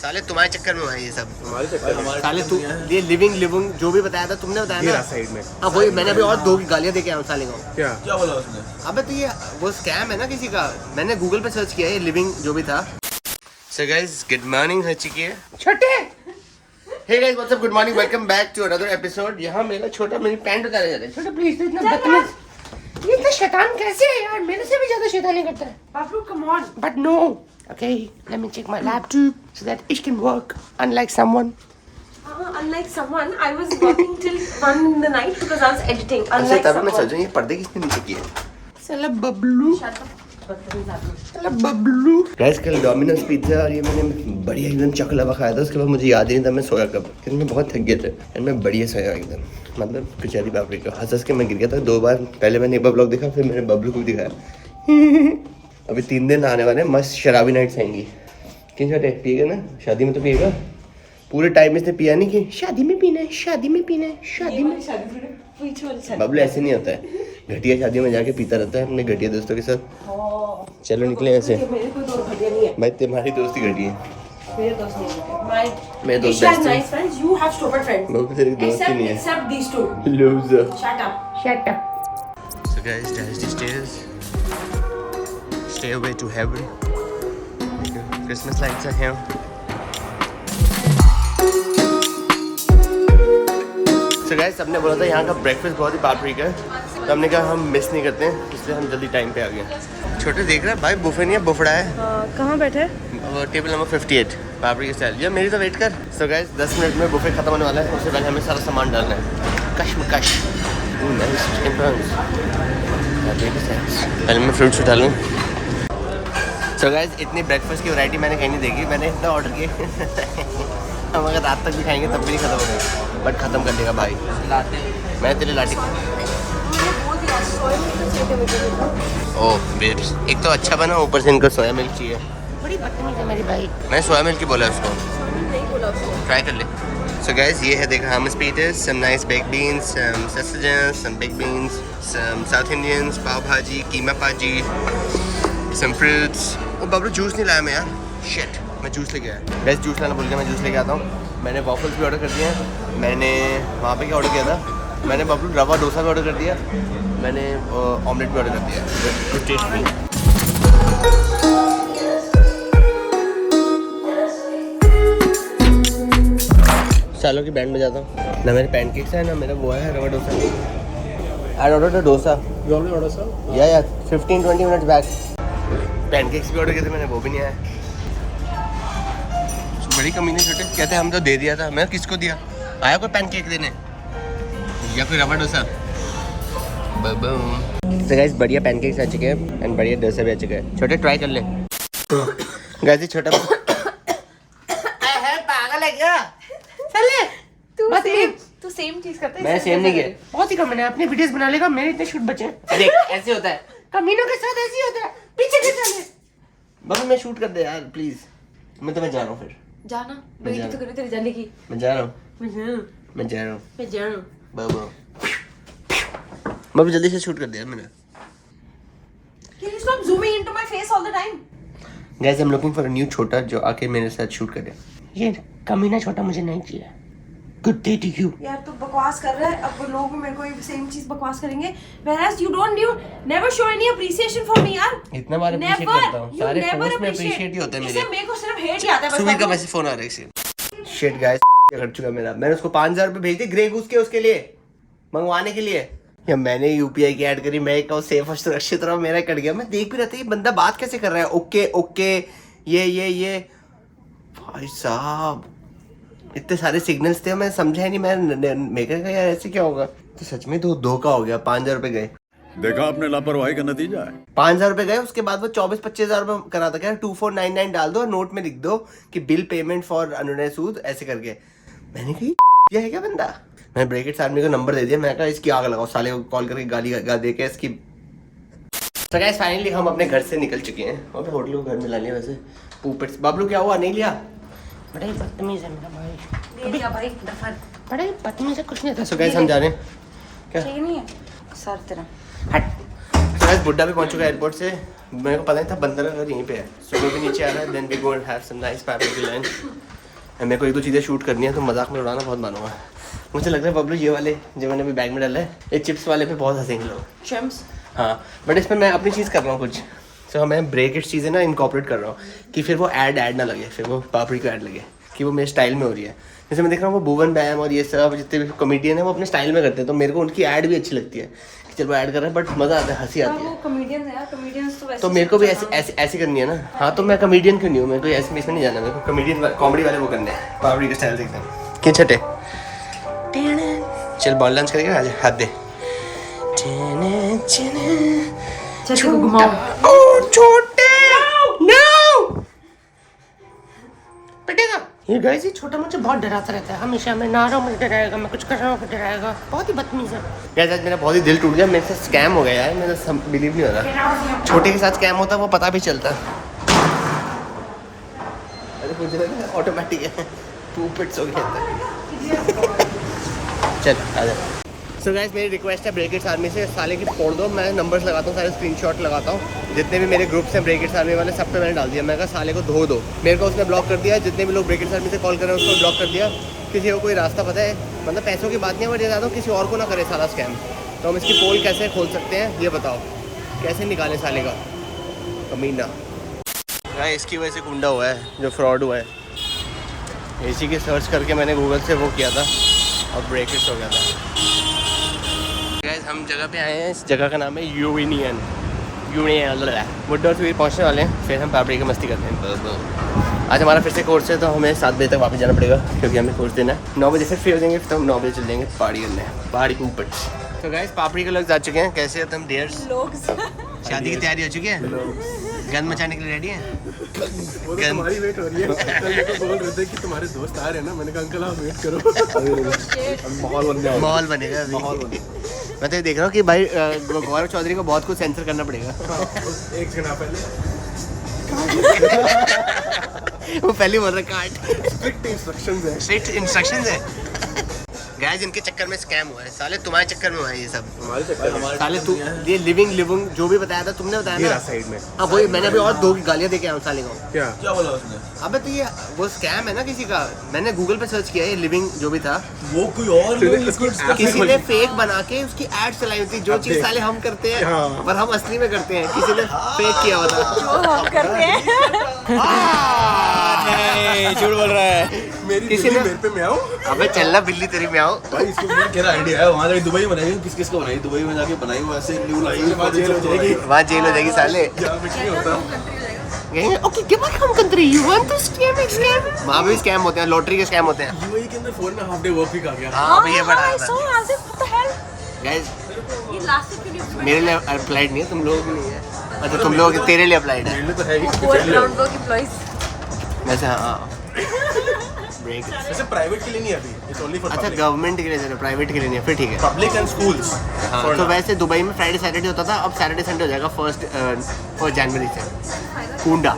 साले तुम्हारे चक्कर में हुआ है ये सब। हमारे चक्कर में साले तू ये लिविंग जो भी बताया था तुमने बताया ना साइड में। हाँ वही मैंने अभी और 2 की गालियाँ दे के आया साले को। क्या बोला उसने? अबे तो ये वो स्कैम है ना किसी का। मैंने गूगल पे सर्च किया ये लिविंग जो भी था। सो गाइस गुड मॉर्निंग हो चुकी है छोटे। Hey guys what's up good morning welcome back to another episode. यहाँ मेरा छोटा मेरी पैंट उतारे जा रहा है। छोटा प्लीज इतना बदतमीज ये इतना शैतान कैसे है यार। मेरे से भी ज्यादा शैतानी करता है। Pablo, come on. But no. Okay, let me check my laptop so that it can work. Unlike someone. Unlike someone, I was working till 1 in the night because I was editing. अच्छा Unlike तब मैं someone. सोच रहा ये पर्दे किसने नीचे किए? साला बबलू। Shut up. बदतमीज आदमी. साला बबलू। गाइस कल डोमिनोज पिज्जा और ये मैंने बढ़िया एकदम चकलावा खाया था। उसके बाद मुझे याद ही नहीं था मैं सोया कब। क्योंकि मैं बहुत थक गया था एंड मैं बढ़िया सोया एकदम। मतलब बेचारी बाबरी को हंस के मैं गिर गया था 2 बार। पहले मैंने एक बार ब्लॉग देखा फिर मैंने बबलू को दिखाया। अभी 3 दिन आने वाले मस्त शराबी नाइट्स आएंगी। किन छोटे पिएगा ना शादी में तो पिएगा। पूरे टाइम इसने पिया नहीं कि शादी में पीना है शादी में पीना है शादी में। पीछे वाली शादी. बबलू ऐसे नहीं होता है। घटिया शादियों में जाके पीता रहता है अपने घटिया दोस्तों के साथ। चलो निकले ऐसे। मेरे कोई दोस्त घटिया नहीं है. भाई तुम्हारी दोस्ती घटी है। मेरे दोस्त नहीं है. मेरे दोस्त Isha has बेस्ट हैं। nice friends. You have stupid friends. Bablu तेरी दोस्त ही नहीं है। Except these two. Loser. Shut up. Shut up. So guys, that's the stairs. Stairway to heaven. Christmas lights are here. So guys, सबने बोला था यहाँ का ब्रेकफास्ट बहुत ही पापड़ी का है तो हमने कहा हम मिस नहीं करते हैं इसलिए हम जल्दी टाइम पे आ गए। छोटे देख रहा है भाई बुफे नहीं है बुफड़ा है। कहाँ बैठे? टेबल नंबर 58 पापड़ी के स्टाइल। यार मेरी तो वेट कर। सो गाइस 10 मिनट में बुफे खत्म होने वाला है। उससे पहले हमें सारा सामान डालना है। कशमकश चिकन प्रॉन्स। पहले मैं फ्रूट्स उठा लूँ। सो गाइस इतनी ब्रेकफास्ट की वैरायटी मैंने कहीं नहीं देखी। मैंने इतना ऑर्डर किया हम अगर रात तक भी खाएंगे तब भी नहीं खत्म होगा। बट खत्म कर देगा भाई। मैं तेरे लाठी। ओह बेब्स एक तो अच्छा बना ऊपर से इनको सोया मिल्क चाहिए। बड़ी बदतमीज है मेरी भाई। मैं सोया मिल्क ही बोला उसको। ट्राई कर ले। सो गाइस ये है देखा hummus pitas, some nice baked beans, some sausages, some baked beans, some South Indians, पाव भाजी, कीमा भाजी, some fruits। ओ बबलू जूस नहीं लाया मैं यार। शिट मैं जूस लेके आया। गाइस जूस लाना भूल गया। मैं जूस लेके आता हूँ। मैंने वॉफल्स भी ऑर्डर कर दिए हैं। मैंने वहाँ पे क्या ऑर्डर किया था मैंने बबलू रवा डोसा भी ऑर्डर कर दिया। मैंने ऑमलेट भी ऑर्डर कर दिया। गुड टेस्ट भी। सालों की बैंड में जाता हूँ ना। मेरे पैनकेक्स है ना मेरा वो है रवा dosa. I order the dosa. You only order some? या 15-20 मिनट्स बैक। पैनकेक्स भी ऑर्डर किए थे मैंने वो भी नहीं आया। बड़ी कमी नहीं छोटे कहते हम तो दे दिया था। मैं किसको दिया? आया कोई पैनकेक देने या कोई रवा डोसा? तो गाइस बढ़िया पैनकेक्स आ चुके हैं एंड बढ़िया डोसा भी आ चुका है। छोटे ट्राई कर ले। गाइस छोटा पागल है क्या? चले तू सेम चीज करता है. मैं सेम नहीं किया। बहुत ही कम मैंने अपने वीडियोस बना लेगा। मेरे इतने शूट बचे हैं। देख ऐसे होता है कमीनों के साथ ऐसे ही होता है। पीछे से चले बस मैं शूट कर दे यार प्लीज। मैं तो मैं जा रहा हूँ फिर। जाना बेटी तो करी तेरे जाने की. मैं जा रहा हूँ। मैं जाऊँ. मैं जा रहा हूँ। मैं जाऊँ. बाबा बाबू जल्दी से शूट कर दिया मैंने। Can you stop zooming into my face all the time? Guys I am looking for a new छोटा जो आके मेरे साथ शूट करे। ये कमीना छोटा मुझे नहीं चाहिए। Good day to you. यार तू बकवास कर रहा है. अब लोग भी मेरे को ये सेम चीज बकवास करेंगे. Whereas you never show any appreciation for me यार. इतना बार अप्रिशिएट करता हूँ। सारे पोस्ट में अप्रिशिएट ही होते हैं मेरे। मेरे को सिर्फ हेट ही आता है बस. सुबह का वैसे फोन आ रहा है इससे। शिट गाइस कर चुका मेरा। मैंने उसको 5000 रुपए भेज दिए ग्रे गूस के उसके लिए मंगवाने के लिए। या मैंने यूपीआई की ऐड करी। मैं कहूँ सेफ और सुरक्षित रहो। मेरा कट गया। मैं देख भी रहा था ये बंदा बात कैसे कर रहा है। ओके ओके ये भाई साहब इतने सारे सिग्नल्स थे मैं समझा ही नहीं। मैं मेकर का यार ऐसे क्या होगा। तो सच में तो धोखा हो गया। 5000 रुपए गए। देखा आपने लापरवाही का नतीजा है। 5000 रुपए गए। उसके बाद वो 24-25 हजार रुपए करा था क्या 2499 डाल दो और नोट में लिख दो कि बिल पेमेंट फॉर अनुनय सूद ऐसे करके। मैंने कही ये है क्या बंदा। मैंने ब्रेकेट्स आर्मी को नंबर दे दिया। मैं कहा इसकी आग लगाओ साले को कॉल करके गाली गा दे के इसकी। तो गाइस फाइनली हम अपने घर से निकल चुके हैं। और होटल को घर में ला लिया वैसे पूपेट्स। बाबलू क्या हुआ नहीं लिया? बड़ा ही बदतमीज है मेरा भाई। ले लिया भाई दफन. बड़ा ही बदतमीज है कुछ नहीं था। सो गाइस हम जा रहे हैं। क्या चाहिए नहीं है सर तेरा. हट। सो गाइस बुड्ढा भी पहुंच चुका है एयरपोर्ट से। मेरे को पता नहीं था बंदर का घर यहीं पे है। सो वो भी नीचे आ रहा है। Then we go and have some nice papdi lunch. मेरे को एक दो चीज़ें शूट करनी है तो मजाक में उड़ाना बहुत मानूंगा। मुझे लग रहा है बबलू ये वाले जो मैंने अभी बैग में डाला है ये चिप्स वाले पे बहुत हंसेंगे लोग। चिप्स? हाँ बट इसमें मैं अपनी चीज़ कर रहा हूँ कुछ, तो मैं ब्रेकेट्स चीज़ें ना इनकॉर्पोरेट कर रहा हूँ कि फिर वो ऐड ना लगे, फिर वो पापड़ी को ऐड लगे कि वो मेरे स्टाइल में हो रही है। जैसे मैं देख रहा हूँ वो भुवन बैम और ये सब जितने भी कॉमेडियन है वो अपने स्टाइल में करते हैं, तो मेरे को उनकी ऐड भी अच्छी लगती है कि चलो ऐड कर रहे हैं, बट मज़ा आता है, हंसी आती है। कॉमेडियंस है यार, कॉमेडियंस तो वैसे तो मेरे को भी ऐसी करनी है ना। हाँ तो मैं कॉमेडियन क्यों नहीं हूँ, मेरे को ऐसे इसमें नहीं जाना, मेरे को कॉमेडियन कॉमेडी वाले वो करने हैं, पापड़ी का स्टाइल देखते हैं। क्यों छठे चल बॉल लंच करेगा आज, हाथ दे चलो घुमाओ। छोटे नो पिटेगा ये गाइस, ये छोटा मुझे बहुत डराता रहता है हमेशा। मैं नहा रहा हूँ मुझे डराएगा, मैं कुछ कर रहा हूँ मुझे डराएगा, बहुत ही बदतमीज है। गाइस आज मेरा बहुत ही दिल टूट गया, मेरे से स्कैम हो गया यार, मेरा बिलीव नहीं हो रहा। छोटे के साथ स्कैम होता वो पता भी चलता। अरे मुझे लगा ऑटोमेटिक है, 2 पिट्स हो गया। चल आजा। सो गाइस मेरी रिक्वेस्ट है ब्रेकेट्स आर्मी से साले की फोड़ दो, मैं नंबर्स लगाता हूँ, सारे स्क्रीनशॉट लगाता हूँ, जितने भी मेरे ग्रुप्स हैं ब्रेकेट्स आर्मी वाले सब पे मैंने डाल दिया। मैं कहा साले को धो दो, मेरे को उसने ब्लॉक कर दिया, जितने भी लोग ब्रेकेट्स आर्मी से कॉल कर रहे हैं उसको ब्लॉक कर दिया। किसी को कोई रास्ता पता है, मतलब पैसों की बात नहीं है, बट ये ज़्यादा किसी और को ना करे साला स्कैम। तो हम इसकी पोल कैसे खोल सकते हैं ये बताओ, कैसे निकालें साले का कमीना। गाइस इसकी वजह से कुंडा हुआ है, जो फ्रॉड हुआ है। इसी के सर्च करके मैंने गूगल से वो किया था और ब्रेकेट्स हो गया था। गाइस हम जगह पे आए हैं, इस जगह का नाम है यूनियन मुड्डा और फिर पहुँचने वाले हैं, फिर हम पापड़ी की मस्ती करते हैं। आज हमारा फिर से कोर्स है तो हमें 7 बजे तक वापस जाना पड़ेगा क्योंकि हमें कोर्स देना है। 9 बजे से फ्री हो जाएंगे तो हम 9 बजे चल जाएंगे पहाड़ी करने, पहाड़ी के ऊपर। तो गाइस पापड़ी के लोग जा चुके हैं, कैसे हो तुम डियर्स? शादी की तैयारी हो चुकी है, गंद मचाने के लिए रेडी हैं? तुम्हारी वेट हो रही है। तो बोल रहे थे कि तुम्हारे दोस्त आ रहे हैं ना, मैंने कहा अंकल आप वेट करो। माहौल बनेगा अभी। मैं तो ये देख रहा हूँ कि भाई गौरव चौधरी को बहुत कुछ सेंसर करना पड़ेगा। एक सेकंड पहले वो पहले बोल रहा काट, स्ट्रिक्ट इंस्ट्रक्शंस है। गाइस इनके चक्कर में स्कैम हुआ है, साले तुम्हारे चक्कर में हुआ है ये सब। हमारे चक्कर साले तू ये लिविंग जो भी बताया था तुमने बताया ना साइड में। हाँ वही मैंने अभी और 2 गालियाँ दे के आया हूँ साले को। क्या बोला उसने? अबे तो ये वो स्कैम है ना किसी का, मैंने गूगल पे सर्च किया ये लिविंग जो भी था, वो कोई और किसी ने फेक बना के उसकी एड चलाई हुई थी, जो चीज साले हम करते हैं पर हम असली में करते हैं, किसी ने फेक किया हुआ था। करते हैं झूठ बोल रहा है मेरी किसी ने। मेरे पे मैं आऊं अबे चलना बिल्ली तेरी में आओ भाई, इसको कह रहा आइडिया है, वहां जाके दुबई में बनाई, किस को बनाई, दुबई में जाके बनाई, वो ऐसे न्यू लाइन वहां जेल हो जाएगी, वहाँ जेल हो जाएगी साले। यहाँ कुछ नहीं होता। Okay give us home country you want to scam वहाँ भी स्कैम होते हैं, लॉटरी के स्कैम होते हैं। यूएई के अंदर 4 में हाफ डे वर्क वीक आ गया। हाँ भैया बड़ा गाइस ये लास्ट के लिए मेरे लिए अप्लाइड नहीं है, तुम लोगों के लिए है। अच्छा तुम लोग तेरे लिए अप्लाइड है पहले तो है ही ग्राउंड वर्क एम्प्लॉइज। वैसे हाँ ब्रेक। वैसे प्राइवेट के लिए नहीं है अभी, इट्स ओनली फॉर अच्छा गवर्नमेंट के लिए दे रहे, प्राइवेट के लिए नहीं है, फिर ठीक है। Public and schools. हाँ, तो वैसे दुबई में फ्राइडे सैटरडे होता था, अब सैटरडे संडे हो जाएगा 1 जनवरी से। कुंडा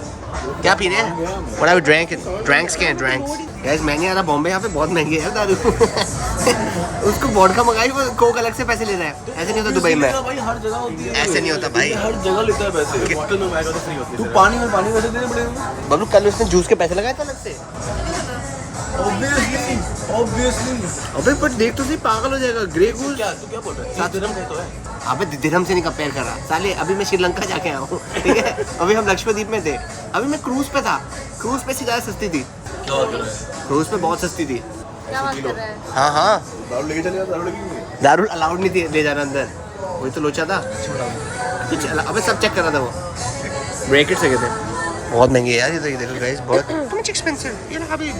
क्या पी रहे हैं? व्हाट आर ड्रैंक्स के हैं ड्रैंक्स? गाइस मैं नहीं आ रहा बॉम्बे, यहाँ पे बहुत महंगी है दारू। उसको वोडका मंगाई, वो कोक अलग से पैसे ले रहा है। ऐसे नहीं होता दुबई में, भाई हर जगह होती है, ऐसे नहीं होता भाई, हर जगह लेता है पैसे। बॉटल में आएगा तो फ्री होती है। तू पानी में वैसे देने पड़ेगा। बबलू कल उसने जूस के पैसे लगाए थे अलग से। ऑब्वियसली अबे पर देख तो सही, पागल हो जाएगा। ग्रे गूस क्या तू क्या बोल रहा है? 7 दिरहम का तो है। अबे दिरहम से नहीं कंपेयर कर रहा साले, अभी मैं श्रीलंका जाके आया हूँ, ठीक है? अभी हम लक्षद्वीप में थे, अभी मैं क्रूज पे था, क्रूज पे से ज़्यादा सस्ती थी, क्या बात कर रहा है? क्रूज पे बहुत सस्ती थी। क्या बात कर रहा है? हाँ हाँ दारू लेके चले जाओ, दारू लेके दारू अलाउड नहीं थी ले जाना अंदर, वही तो लोचा था कुछ। अबे सब चेक कर रहा था वो, ब्रेकेट से गए थे। बहुत महंगी है यार ये तो, ये देखो गाइस बहुत मच एक्सपेंसिव। ये लगा अभी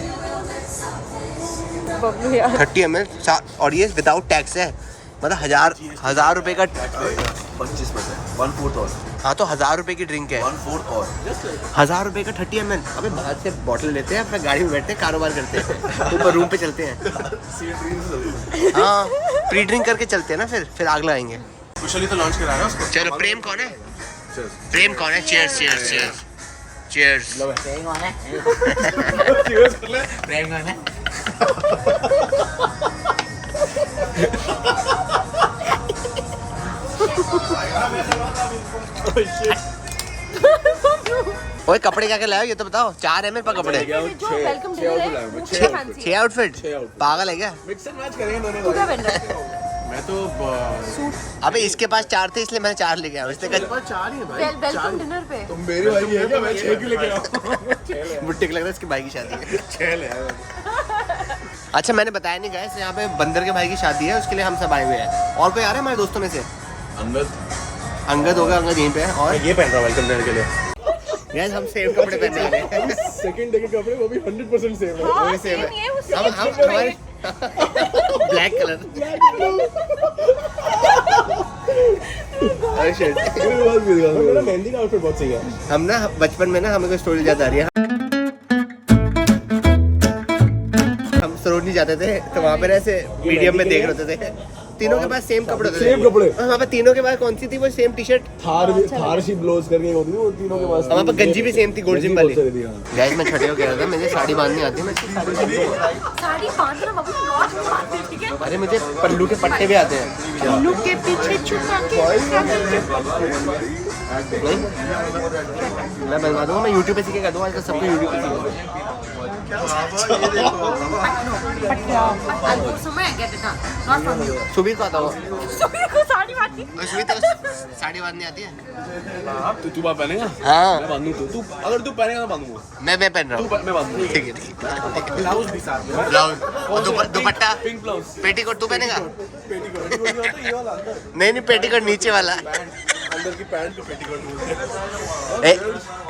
बबलू यार 30 ml और ये विदाउट टैक्स है, मतलब 1000 रुपए का 25%, 1/4 और। हाँ तो 1000 रुपए की ड्रिंक है, 1/4 और 1000 रुपए का 30 ml। अबे बाहर से बॉटल लेते हैं, अपना गाड़ी में बैठते हैं, कारोबार करते हैं, ऊपर रूम पे चलते हैं। हाँ प्री ड्रिंक करके चलते हैं ना, फिर आग लगाएंगे। कुशली तो लॉन्च करा रहा है उसको। चलो प्रेम कौन है? प्रेम कौन है? Cheers cheers cheers cheers. प्रेम कर ले। प्रेम कौन है? ओए कपड़े क्या क्या लाए हो ये तो बताओ। 4 है मेरे पास कपड़े। जो वेलकम डिनर है वो कितना फैंसी 6 आउटफिट। पागल है क्या? मिक्स एंड मैच करेंगे दोनों। तू क्या पहन रहा है? मैं तो सूट। अबे इसके पास 4 थे इसलिए मैंने 4 लेके आया। इसने कहा 4 ही है भाई। वेलकम डिनर पे तुम मेरी भाई है क्या? मैं 6 क्यों लेके आऊं? बुट्टे को लग रहा है इसके भाई की शादी है। 6 ले आया। अच्छा मैंने बताया नहीं गाइस, यहाँ पे बंदर के भाई की शादी है, उसके लिए हम सब आए हुए हैं। और कोई आ रहा है हमारे दोस्तों में से? अंगद होगा, अंगद यहीं पे है। और ये पहन रहा हूं वेलकम डिनर के लिए। गाइस हम सेम कपड़े पहनने वाले हैं। सेकंड डे के कपड़े वो भी 100% सेम है। हाँ वही सेम सेम है। ही है वो हम सेम हमारे ब्लैक कलर। मेरा मेहंदी का आउटफिट बहुत सही है। हम ना बचपन में ना हमें कोई स्टोरी याद आ रही है। हम सरोजनी जाते थे तो वहाँ पे ऐसे मीडियम में देख रहे थे, तीनों के पास सेम कपड़े होते थे। सेम कपड़े। और वहाँ पे तीनों के पास कौन सी थी वो सेम टी शर्ट? थार सी ब्लाउज करके होती थी वो तीनों के पास। वहाँ पे गंजी भी सेम थी, गोल्ड जिम वाली। बहुत सारी थी, हाँ। गाइस मैं छठे को कह रहा था मुझे साड़ी बांधनी आती है। मैं साड़ी बांधना बाबू लॉट में बांधते हैं, ठीक है? अरे मुझे पल्लू के पट्टे भी आते हैं। पल्लू के पीछे छुपा के मैं बनवा दूंगा, मैं यूट्यूब पे सीख के कर दूंगा। आजकल सबको यूट्यूब पे सीखो। सुबीर को आता हो? साड़ी बांधनी सुबीर तो साड़ी बांधनी आती है। तू बात पहनेगा? हाँ मैं बांधूं तो तू अगर तू पहनेगा मैं बांधूंगा। मैं पहन रहा हूँ। मैं बांधूंगा। ठीक है ठीक है। ब्लाउज भी साथ में। ब्लाउज दुपट्टा पिंक ब्लाउज। पेटीकोट तू पहनेगा? पेटीकोट ये वाला अंदर। नहीं पेटीकोट नीचे वाला। अंदर की पैंट को पेटीकोट बोलते हैं।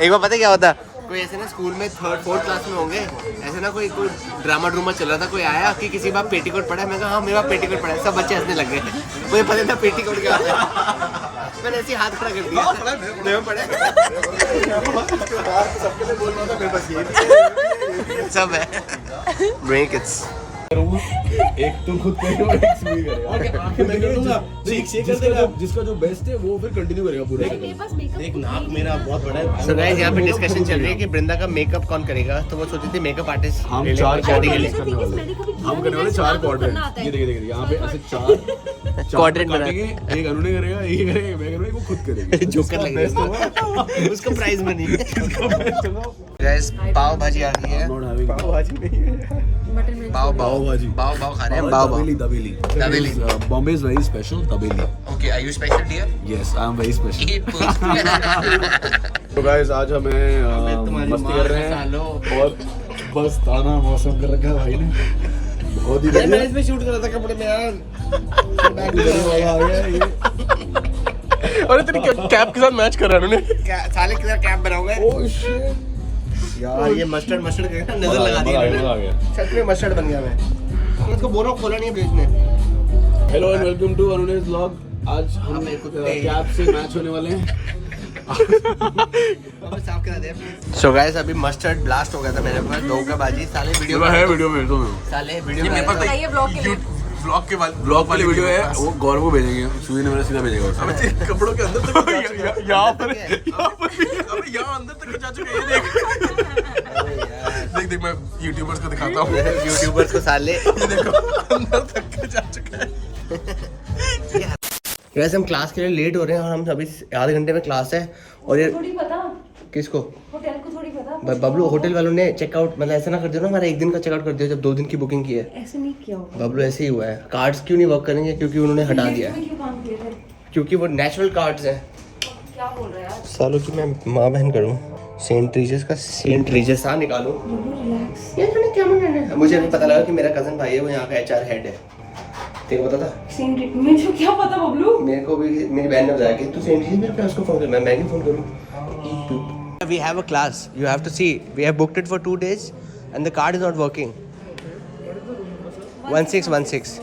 एक बार पता क्या होता, कोई ऐसे ना स्कूल में 3rd 4th क्लास में होंगे, ऐसे ना कोई ड्रामा चल रहा था, कोई आया कि किसी बार पेटीकोट पड़ा है। मैं कहा हाँ मेरे पास पेटीकोट पड़ा है। सब बच्चे हंसने लग गए। मुझे पता था पेटीकोट क्या होता है। मैंने ऐसे हाथ खड़ा कर दिया। मेरे में पड़ा सबके लिए बोल रहा था मेरे पास ये सब है। ब्रेक इट्स एक तुम खुद करेगा और एक सुबीर करेगा। मैं कर दूंगा। जिसका जो बेस्ट है वो फिर कंटिन्यू करेगा पूरे। मेरे पास मेकअप एक नाक मेरा बहुत बड़ा है। सो गाइस यहाँ पे डिस्कशन चल रही है कि वृंदा का मेकअप कौन करेगा। तो वो सोची थी मेकअप आर्टिस्ट हम 4 शादी के लिए हम करने वाले 4 क्वाड्रेंट। ये देखिए यहाँ पे ऐसे 4 क्वाड्रेंट बनाएंगे। एक अनुने करेगा, एक करेगा, मैं करूँगा, वो खुद करेगा। जोकर लग रहा है उसको प्राइज बनी। गाइस पाव भाजी आ गई है। पाव भाजी नहीं है, मटन में पाव भाजी। पाव खा रहे हैं। Pav dabeli. Bombay is very special. Dabeli. Okay are you special dear? Yes, I am very special. तो गाइस आज हमें मस्ती कर रहे हैं और बस ताना मौसम कर रखा है भाई ने। बहुत ही मैं इसमें शूट कर रहा था कपड़े में यार। आ गया ये। अरे तेरी कैप के साथ मैच कर रहा है उन्होंने। साले किधर कैप बनाऊंगा ओह शिट यार। ये मस्टर्ड करके नजर लगा दी मैंने। सच में मस्टर्ड बन गया मैं। इसको बोलो खोला नहीं है फ्रिज ने। हेलो एंड वेलकम टू अनुनेस व्लॉग। आज हम कैप से मैच होने वाले हैं। साफ करा दे। सो गाइस अभी मस्टर्ड ब्लास्ट हो गया था मेरे पास। दो का बाजी साले वीडियो में तो साले वीडियो मेरे पास बताइए ब्लॉग के लिए। ब्लॉग वाली वीडियो है वो गौरव को भेजेंगे। सुई ने मेरा सीधा भेजेगा उसे। अबे कपड़ों के अंदर तक यहाँ पर अबे यहाँ अंदर तक जा चुका है। ये देख मैं यूट्यूबर्स को दिखाता हूँ। यूट्यूबर्स को साले ये देखो अंदर तक जा चुका है। वैसे हम क्लास के लिए लेट हो रहे हैं और हम अभी आधे घंटे में क्लास है। और ये थोड़ी पता किसको? होटल को थोड़ी पता। बबलू होटल वालों ने चेकआउट मतलब ऐसा ना कर दिया ना, हमारा 1 दिन का चेकआउट कर दिया जब 2 दिन की बुकिंग की है। ऐसे नहीं किया होगा। बबलू ऐसे ही हुआ है। कार्ड्स क्यों नहीं वर्क करेंगे? क्योंकि उन्होंने हटा दिया है। क्यों काम किए थे? क्योंकि वो नेचुरल कार्ड्स हैं। क्या बोल रहा है यार? सालों की मैं माँ बहन करूँ। सेंट रीजस का सेंट रीजस निकालूं। रिलैक्स। ये मैंने क्या मन है। मुझे अभी पता लगा कि मेरा कजन भाई है वो यहाँ का HR हेड है। तेरे को पता था? मुझे क्या पता बबलू। मेरे को भी मेरी बहन ने बताया कि तू सेंट रीजस में उसको फोन कर। मैं क्यों फोन करूँ? We have a class. You have to see. We have booked it for 2 days, and the card is not working. 1616.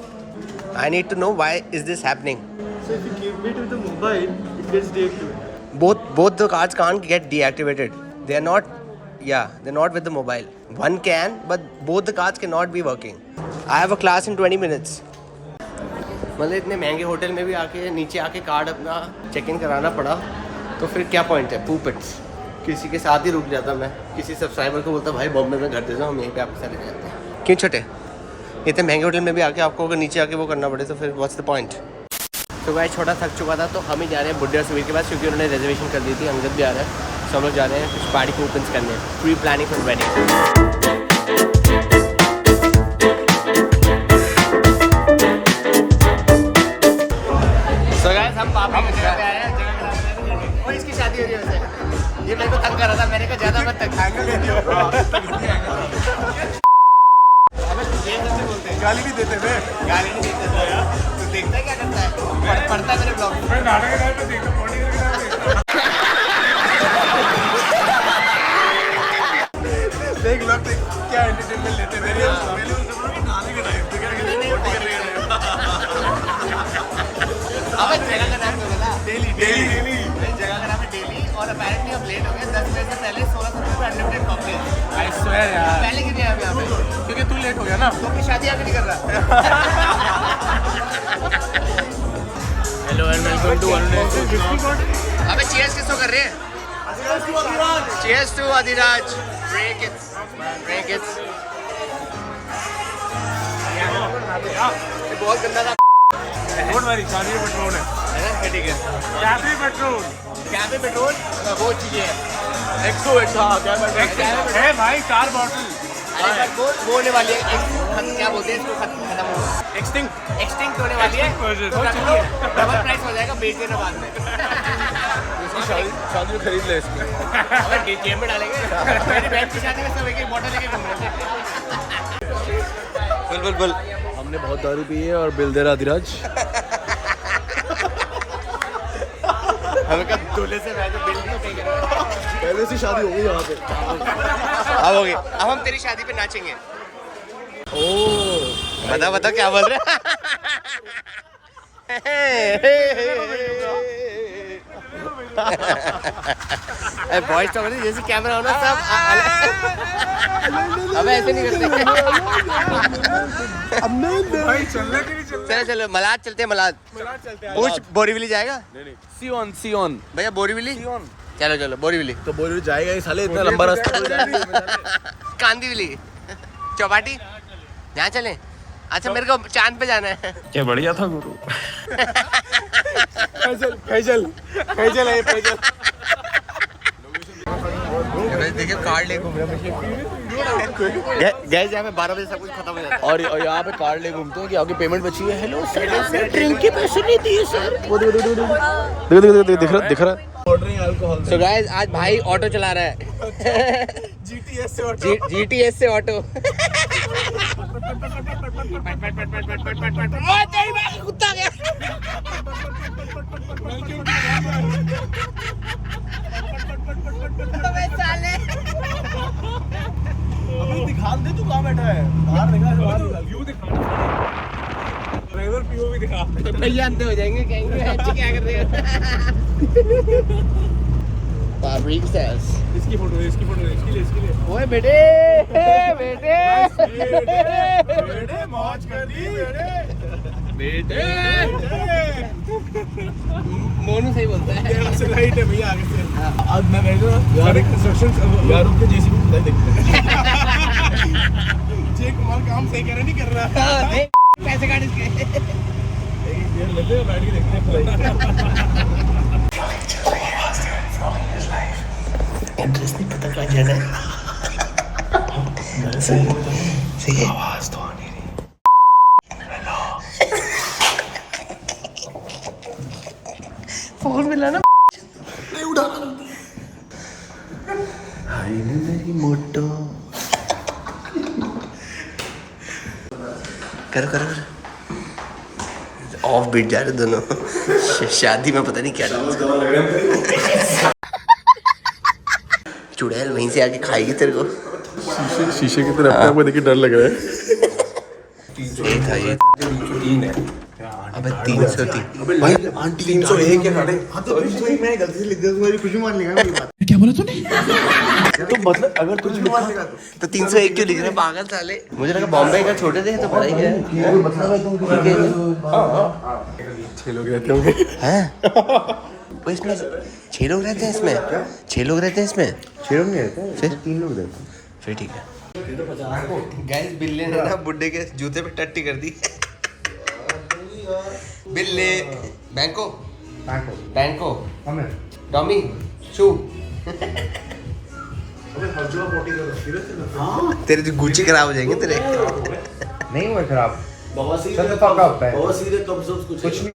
I need to know why is this happening. So if you give me to the mobile, it gets deactivated. Both the cards can't get deactivated. They are not. Yeah, they're not with the mobile. One can, but both the cards cannot be working. I have a class in 20 minutes. मतलब इतने महंगे hotel में भी आके नीचे आके card अपना check in कराना पड़ा, तो फिर क्या पॉइंट है? पूपिट्स। किसी के साथ ही रुक जाता मैं, किसी सब्सक्राइबर को बोलता भाई बॉम्बे में घर दे जाओ, हम यहीं पे आपके साथ रह जाते हैं। क्यों छोटे इतने महंगे होटल में भी आके आपको अगर नीचे आके वो करना पड़े तो फिर व्हाट्स द पॉइंट? तो भाई छोटा थक चुका था तो हम ही जा रहे हैं बुड्ढे और सुबीर के पास, क्योंकि उन्होंने रिजर्वेशन कर दी थी। अंगद भी आ रहा है। तो हम लोग जा रहे हैं कुछ पार्टी को ओपन करने, pre planning for wedding. So guys हम पापा की जगह पे आए हैं, जगह वो इसकी शादी हो रही है वैसे। ये मेरे को तंग कर रहा था, मैंने कहा ज्यादा मत तंग खाएंगे। गाली नहीं देते मैं, गाली नहीं देते तो यार, तू देखता है क्या करता है, पढ़ता है मेरे ब्लॉग में। मैं नाटक के टाइम पे देखता बॉडी करके देख लोग क्या एंटरटेनमेंट लेते हैं मेरे नाटक के टाइम पे क्या बॉडी करके अब जगह का नाम बोला डेली डेली डेली जगह का नाम है डेली। और अपैरेंटली अब लेट हो गए 10 बजे से पहले 1600 रुपये अनलिमिटेड कॉकटेल। आई स्वेयर यार, पहले कितने आए यहाँ पे? क्योंकि तू लेट हो गया ना। तो अपनी शादी आगे नहीं कर रहा। हेलो एंड वेलकम टू अबे चीयर्स किसको कर रहे हैं? Cheers to Adhiraj. Break it, break it. बहुत गंदा था। डोंट वरी, शादी में पेट्रोल है ना? ठीक है। कैफे पेट्रोल, कैफे पेट्रोल वो चीजें हैं। 108 था क्या है भाई, 4 बॉटल अरे वो होने वाली है, क्या बोलते हैं इसको, खत्म हो, एक्सटिंक्ट होने वाली है। डबल प्राइस हो जाएगा, बेच देना बाद में। शादी में खरीद ले इसको। अबे जेब में डालेंगे। मेरी बहन की शादी में सब एक बॉटल लेके घूम रहे थे। बुल हमने बहुत दारू पी है और बिल दे रहा अधिराज। हमें कब दूल्हे से मैं तो बिल नहीं पे कर रहा। पहले से शादी हो गई यहाँ पे। अब हो गई, अब हम तेरी शादी पे नाचेंगे। ओह बता क्या बोल रहे हैं? वॉइस तो जैसे कैमरा होना सब। अब ऐसे नहीं करते। भाई चलना कि नहीं चलना? चलो मलाद चलते हैं, मलाद पूछ। बोरीवली जाएगा? सियोन भैया बोरीवली। चलो बोरीवली। तो बोरी जाएगा ही साले, इतना लंबा रास्ता। कांदीवली, चौपाटी, यहाँ चलें? अच्छा मेरे को चांद पे जाना है। क्या बढ़िया था गुरु। फैजल है फैजल। देखिए कार्ड ले घूम रहे हैं। गैस यहाँ पे 12 बजे सब कुछ खत्म हो जाता है। और यहाँ पे कार्ड ले घूमते हैं कि आपकी पेमेंट बची है। हेलो सर, ड्रिंक के पैसे नहीं दिए सर। वो दिख रहा ऑर्डरिंग अल्कोहल। सो गाइस आज भाई ऑटो चला रहा है। जीटीएस से ऑटो। जीटीएस से ऑटो। कुत्ता गया। अभी दिखा दे तू कहाँ बैठा है। बाहर दिखा, व्यू दिखा, ड्राइवर पीओवी दिखा। भैया अंधे हो जाएंगे, कहेंगे क्या कर रहे हो। Fabric says. इसकी फोटो इसके लिए। ओए बेटे मौज कर दी बेटे। मोनू सही बोलता है। यहाँ से लाइट है भैया आगे से। आज मैं कह रहा हूँ यार, कंस्ट्रक्शन यार रुक के जेसीबी खुदाई देखते हैं। जय कुमार काम सही कर नहीं कर रहा। पैसे काट इसके। एक डेढ़ लेते हैं, बैठ के देखते हैं खुदाई। एड्रेस नहीं पता कहाँ जाना है। सही है। आवाज तो आनी नहीं। फोन मिला ना। नहीं उठा। हाय मेरी मोटो। करो ऑफ बीट जा रहे दोनों। शादी में पता नहीं क्या डांस। चुड़ैल वहीं से आके खाएगी तेरे को। शीशे की तरफ अपने देख के डर लग रहा है। ये था ये 3 है। अबे 303 भाई आंटी 301 के साढ़े। हाँ तो 301 मैंने गलती से लिख दिया, तुम्हारी खुशी मान लेगा मेरी बात। क्या बोला तूने? तो मतलब अगर तुझे लिखा तो 301 क्यों लिख रहे हैं पागल साले। मुझे लगा बॉम्बे का छोटे थे तो बड़ा ही है। मतलब है तुम 6 लोग रहते होंगे। हैं? वो इसमें 6 लोग रहते हैं इसमें। 6 लोग रहते हैं इसमें। 6 लोग नहीं रहते, फिर 3 लोग रहते हैं। फिर ठीक है। गैस बिल्ले ने ना बुड्ढे के जूते पे टट्टी कर दी। बिल्ले बैंको टॉमी शू तेरे जो गुच्ची खराब हो जाएंगे तेरे। नहीं हुआ खराब। बवासीर कुछ नहीं।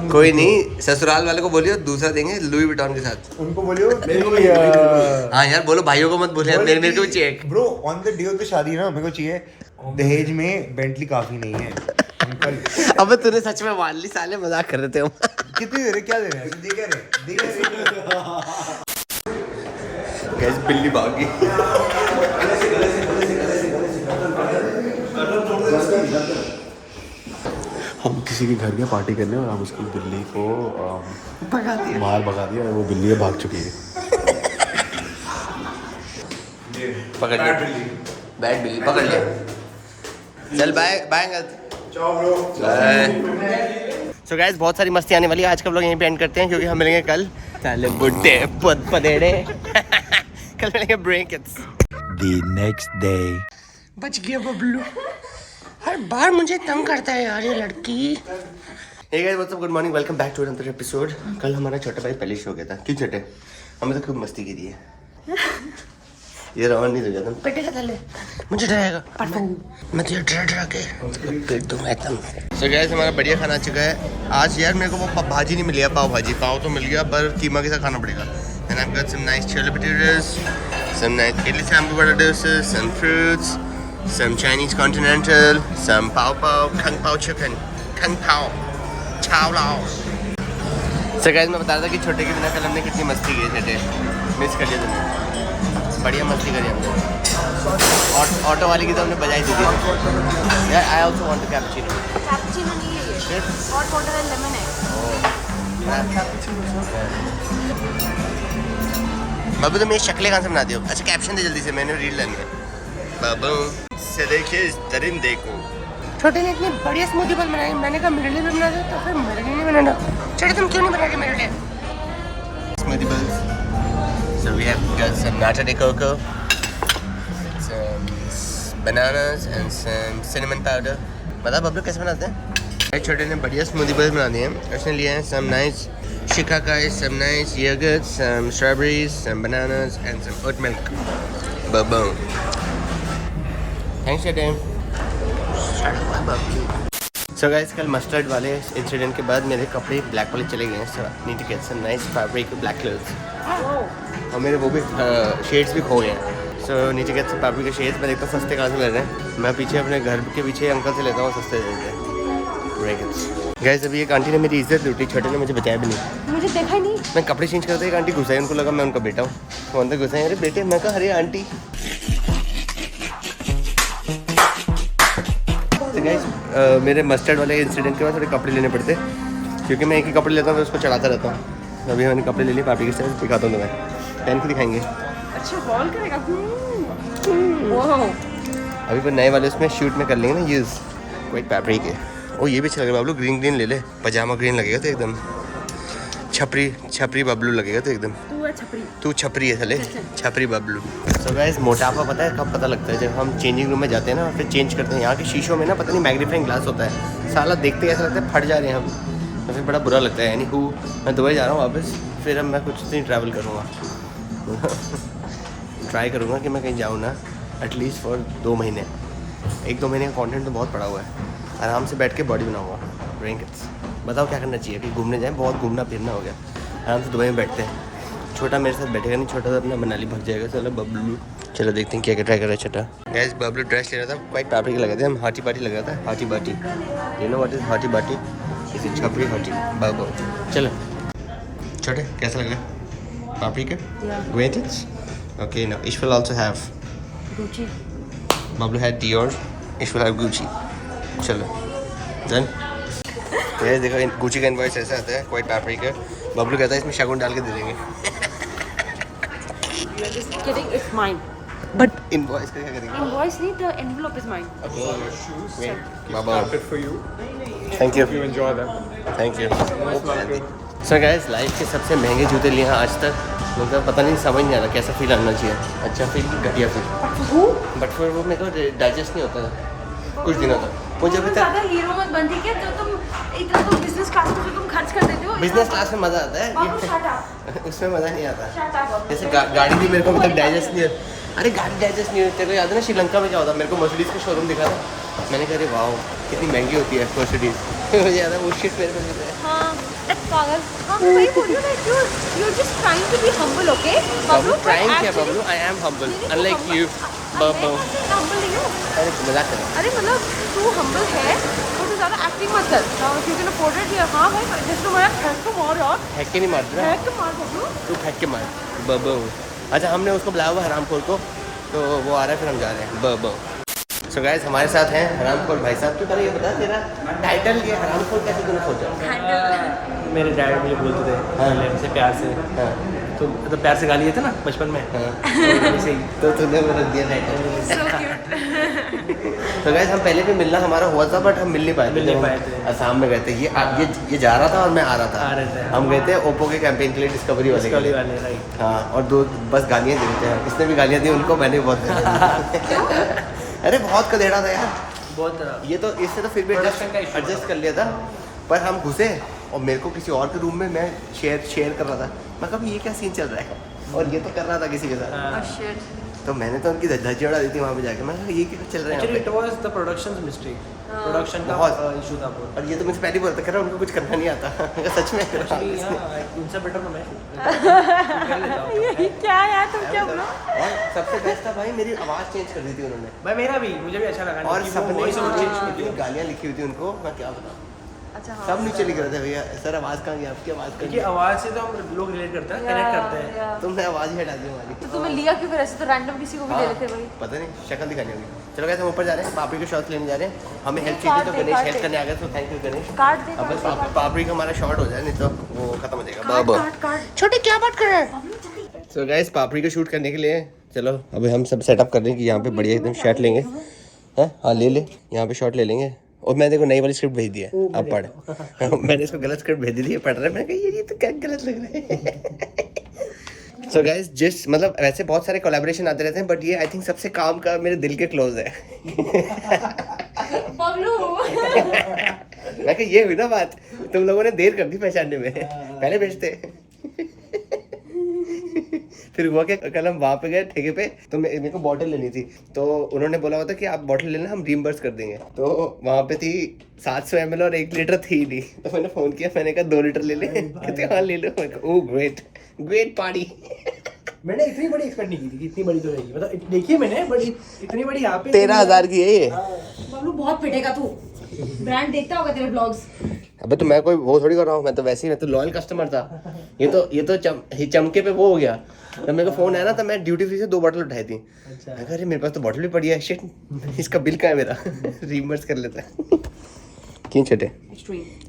कोई नहीं, ससुराल वाले को बोलियो दूसरा देंगे लुई विटॉन के साथ। उनको बोलियो हाँ यार बोलो, भाइयों को मत बोले यार, मेरे को भी चाहिए। Bro on the day of the शादी ना मेरे को चाहिए। दहेज में बेंटली काफी नहीं है अंकल। अबे तूने सच में मान ली, साले मजाक कर रहे थे हम। कितने दे रहे, क्या दे रहे हैं, दे क्या रहे। गैस बिल्ली भाग गई। हम किसी के घर गए पार्टी करने और हम उसकी बिल्ली को बाहर भगा दिया और वो बिल्ली भाग चुकी है। पकड़ लिया, बैड बिल्ली पकड़ लिया। चल bye bye uncle. So guys बहुत सारी मस्ती आने वाली है। आज का व्लॉग यहीं पे एंड करते हैं क्योंकि हम मिलेंगे कल। साले बुड्ढे पदेड़े। कल मिलेंगे ब्रेकट्स। The next day. बच गया बबलू। हर बार मुझे तंग करता है यार ये लड़की। Hey guys what's up, good morning, welcome back to another episode. कल हमारा छोटा भाई पलिश हो गया था। क्यों छोटे? हमने तो खूब मस्ती की थी है। ये रवान नहीं हो जाता पेटे का तले, मुझे डराएगा। मैं तुझे डरा के पेट दूंगा एकदम। सो गाइस हमारा बढ़िया खाना आ चुका है। आज यार मेरे को वो भाजी नहीं मिली है, पाव भाजी। पाव तो मिल गया पर कीमा के साथ खाना पड़ेगा। And I got some nice chole bhatures, some nice idli sambar vada dosa, some fruits, some Chinese continental, some pao pao, kung pao chicken, kung pao, chow lao. So guys मैं बता रहा था कि छोटे के बिना कल हमने कितनी मस्ती की छोटे, मिस कर लिया तुमने। बढ़िया मस्ती करी हमने। ऑटो वाली की तो हमने बजाई दी थी। यार I also want a cappuccino. Cappuccino नहीं है ये, हॉट वाटर एंड लेमन है। बाबू तुम ये शक्लें कहाँ से बनाते हो? अच्छा कैप्शन दे जल्दी से, मैंने रील लेनी है। बाबू से देखिए इस दरिंदे को। छोटे ने इतनी बढ़िया स्मूदी बॉल बनाई, मैंने कहा मेरे लिए भी बना दो, तो फिर मेरे लिए नहीं बनाना। छोटे तुम क्यों नहीं बना रहे मेरे लिए smoothie balls? So we have got some nata de coco, some bananas and some cinnamon powder. बता बबलू कैसे बनाते हैं? छोटे ने बढ़िया स्मूदी बॉल्स बना दिए हैं। उसने लिए हैं some nice shikakai, some nice yogurt, some strawberries, some bananas and some oat milk. Boom. Thanks time. So guys कल मस्टर्ड वाले इंसिडेंट के बाद मेरे कपड़े ब्लैक वाले चले गए हैं। So need to get some nice fabric black clothes. और मेरे वो भी शेड्स भी खो गए हैं। So need to get some fabric के शेड्स। मैं देखता हूँ सस्ते कहाँ से मिल रहे हैं। मैं पीछे अपने घर के पीछे अंकल से लेता हूँ, सस्ते देते हैं। गाइस अभी एक आंटी ने मेरी इज्जत लूटी, छोटे ने मुझे बताया भी नहीं। मुझे देखा ही नहीं। मैं कपड़े चेंज करते एक आंटी घुसाई, उनको लगा मैं उनका बेटा हूँ। वो अंदर घुसाई, अरे बेटे। मैं कहा अरे आंटी। गाइस मेरे मस्टर्ड वाले इंसिडेंट के बाद थोड़े कपड़े लेने पड़ते क्योंकि मैं एक ही कपड़े लेता हूँ फिर उसको चढ़ाता रहता हूँ। अभी मैंने कपड़े ले लिए पार्टी के साथ, दिखाता हूँ तुम्हें, पहन के दिखाएंगे। अच्छा बॉल करेगा। अभी पर नए वाले उसमें शूट में कर लेंगे ना यूज़। कोई फैब्रिक है। ओ ये भी अच्छा लग रहा है बबलू, ग्रीन ग्रीन ले ले। पजामा ग्रीन लगेगा तो एकदम छपरी छपरी बबलू लगेगा तो एकदम। तू छपरी है साले, छपरी बबलू। सो गाइस मोटापा पता है कब पता लगता है? जब हम चेंजिंग रूम में जाते हैं ना, फिर चेंज करते हैं। यहाँ के शीशों में ना पता नहीं मैग्नीफाइंग ग्लास होता है, साला देखते ऐसा लगता है फट जा रहे हैं हम, तो फिर बड़ा बुरा लगता है। यानी मैं दुबई जा रहा हूँ वापस, फिर अब मैं कुछ दिन ट्रैवल करूँगा। ट्राई करूँगा कि मैं कहीं जाऊँ ना एटलीस्ट फॉर 2 महीने। 1-2 महीने का कॉन्टेंट तो बहुत पड़ा हुआ है। आराम से बैठ के बॉडी बनाऊँगा। ब्रेकट्स बताओ क्या करना चाहिए कि घूमने जाएँ? बहुत घूमना फिरना हो गया। आराम से दुबई में बैठते हैं। छोटा मेरे साथ बैठेगा नहीं, छोटा तो अपना मनाली भाग जाएगा। चलो बबलू, चलो देखते हैं क्या क्या ट्राई कर रहा है छोटा। गैस बबलू ड्रेस ले रहा था, क्वाइट फैब्रिक लगा था। हम हाटी बाटी लगा था, हाटी बाटी। यू नो व्हाट इज हाटी बाटी? इसे छपरी हाटी बाबू। चलो छोटे कैसा लगा fabric? Wait it's okay. No Ish will also have Gucci. Bablu had Dior, Ish will have Gucci. चलो डन। ये देखो गुची का इनवॉइस ऐसा आता है, क्वाइट फैब्रिक है। बबलू कहता है इसमें शगुन डाल के दे देंगे। Just kidding, it's mine. But invoice का क्या करेंगे? Invoice नहीं, the envelope is mine. Baba for you. Thank you, You enjoy them. Thank you. So guys life के सबसे महंगे जूते लिए हैं आज तक। मतलब पता नहीं, समझ नहीं आ रहा कैसा फील आना चाहिए। अच्छा फील, घटिया फील। बट फिर वो मेरे को डाइजेस्ट नहीं होता है। कुछ दिनों तक। मुझे अभी तक ज्यादा हीरो मत बन, ठीक है? जो तुम इतना तुम बिजनेस क्लास में जो तुम खर्च कर देते हो, बिजनेस क्लास में मजा आता बाबू है, shut up, उसमें मजा नहीं आता। shut up। जैसे गाड़ी भी मेरे को अभी तक डाइजेस्ट नहीं है। अरे गाड़ी डाइजेस्ट नहीं होती। तेरे को याद है ना श्रीलंका में क्या होता? मेरे को मर्सिडीज का शोरूम दिखा था, मैंने कहा अरे वाह कितनी महंगी होती है मर्सिडीज। मुझे याद है वो शिट मेरे को मिला है। हाँ पागल, हाँ मैं वही बोल रही हूँ ना, you just trying to be humble, okay Bablu trying क्या Bablu? I am humble unlike you Bablu. Humble नहीं हो। अरे मजाक कर रहा हूँ। अरे मतलब तू हम्बल है तो तू ज़्यादा एक्टिंग मत कर। You can afford it. हाँ भाई, जैसे तुम्हारा फेंक तो मार यार, फेंक के नहीं मार रहा, फेंक तो मार बबलू। तू फेंक के मार बबलू। अच्छा हमने उसको बुलाया हुआ हरामखोर को, तो वो आ रहा है, फिर हम जा रहे हैं बबलू। सो गाइस हमारे साथ हैं हरामखोर भाई साहब। तू पहले ये बता तेरा टाइटल ये हरामखोर कैसे तूने सोचा? मेरे डैड मुझे बोलते थे पहले हमसे प्यार से, हाँ तो मतलब प्यार से गाली देते ना बचपन में, ऐसे ही। तो तूने वो रख दिया टाइटल। So cute। तो गाइस हम पहले भी मिलना हमारा हुआ था, बट हम मिल नहीं पाए थे। मिल नहीं जब हम पाए थे। असम में गए थे, ये जा रहा था और मैं आ रहा आ रहे था। थे। हम गए थे ओप्पो के कैंपेन के लिए, डिस्कवरी वाले के गाली लिए। वाले, राइट। हाँ, और दो बस गालियाँ दे देते हैं। इसने भी गालियाँ दी उनको, मैंने भी बहुत गालियाँ दी। अरे बहुत कदेड़ा था यार बहुत ये तो। इससे तो फिर भी Production का issue एडजस्ट कर लिया था, पर हम घुसे और मेरे को किसी और के रूम में मैं शेयर कर रहा था। मैं कहा ये क्या सीन चल रहा है, और ये तो कर रहा था किसी के साथ। Oh shit। तो मैंने तो उनकी धज्जी उड़ा दी थी वहाँ पे जाके। मैं कहा ये क्या चल रहा है एक्चुअली यहाँ इट पे? Was the productions mistake, production का बहुत। इशू था बहुत। और ये तो मुझे पहली बार कह रहा उनको कुछ करना नहीं आता। मैं कहा, सच में एक्चुअली उनसे बेटर तो मैं कर लेता हूँ। क्या यार तुम क्या बोलो? और सबसे बेस्ट था भाई, मेरी आवाज़ चेंज कर दी थी उन्होंने, भाई मेरा भी, मुझे भी अच्छा लगा। और कि वो सबने voice over change की थी। इतनी गालियाँ लिखी हुई थी उनको, मैं क्या बताऊँ। अच्छा हाँ। सब नीचे लिख रहे थे भैया सर आवाज़ कहाँ गई आपकी, आवाज़ कहाँ क्योंकि गई? आवाज से तो हम लोग रिलेट करते हैं, कनेक्ट करते हैं। तुमने आवाज़ ही हटा दी हमारी। तो तुम्हें लिया क्यों फिर? ऐसे तो रैंडम किसी को भी ले लेते भाई। पता नहीं, शक्ल दिखानी होगी। चलो गाइस हम ऊपर जा रहे हैं, पापड़ी के शॉट लेने जा रहे हैं। हमें हेल्प चाहिए तो गणेश हेल्प करने आ गए, तो थैंक यू गणेश। काट दे, अब बस काट दे, पापड़ी का हमारा शॉर्ट हो जाए, नहीं तो वो खत्म हो जाएगा। काट बाबा काट काट। छोटे क्या बात कर रहे हैं? सो गाइस पापड़ी को शूट करने के लिए चलो अभी हम सब सेटअप कर रहे हैं कि यहाँ पे बढ़िया एकदम शॉट लेंगे। हैं हाँ ले ले, यहाँ पे शॉट ले लेंगे। और मैंने देखो नई वाली स्क्रिप्ट भेज दी है, अब पढ़। मैंने इसको गलत स्क्रिप्ट भेज दी थी, पढ़ रहा है। मैंने कहा ये तो क्या गलत लग रहा है। सो गाइस जिस मतलब वैसे बहुत सारे कोलैबोरेशन आते रहते हैं, बट ये आई थिंक सबसे काम का मेरे दिल के क्लोज है। बबलू। मैं कहा ये हुई ना बात, तुम लोगों ने देर कर दी पहचानने में, पहले भेजते। फिर हुआ कि कल हम वहाँ पे गए ठेके पे, तो मेरे को बॉटल लेनी थी, तो उन्होंने बोला हुआ था कि आप बॉटल लेना, हम रीइंबर्स कर देंगे। तो वहाँ पे थी 700 ml और 1 लीटर थी नहीं, तो मैंने फ़ोन किया, मैंने कहा 2 लीटर ले ले। कहते हाँ ले लो। Oh great great party. मैंने इतनी बड़ी एक्सपेक्ट नहीं की थी कि इतनी बड़ी तो रहेगी, मतलब देखिए मैंने, बट इतनी बड़ी यहाँ पे 13,000 की है ये। बबलू बहुत पिटेगा तू। ब्रांड देखता होगा तेरे ब्लॉग्स। अबे तो मैं कोई वो थोड़ी कर रहा हूँ, मैं तो वैसे ही, मैं तो लॉयल कस्टमर था। ये तो चमके पे वो हो गया। जब मेरे को फोन आया ना, तब मैं ड्यूटी फ्री से 2 बॉटल उठाई थी। अच्छा। मैं कहा अरे मेरे पास तो बॉटल भी पड़ी है, शिट इसका बिल कहाँ है मेरा। रीइंबर्स कर लेता है। क्यों छठे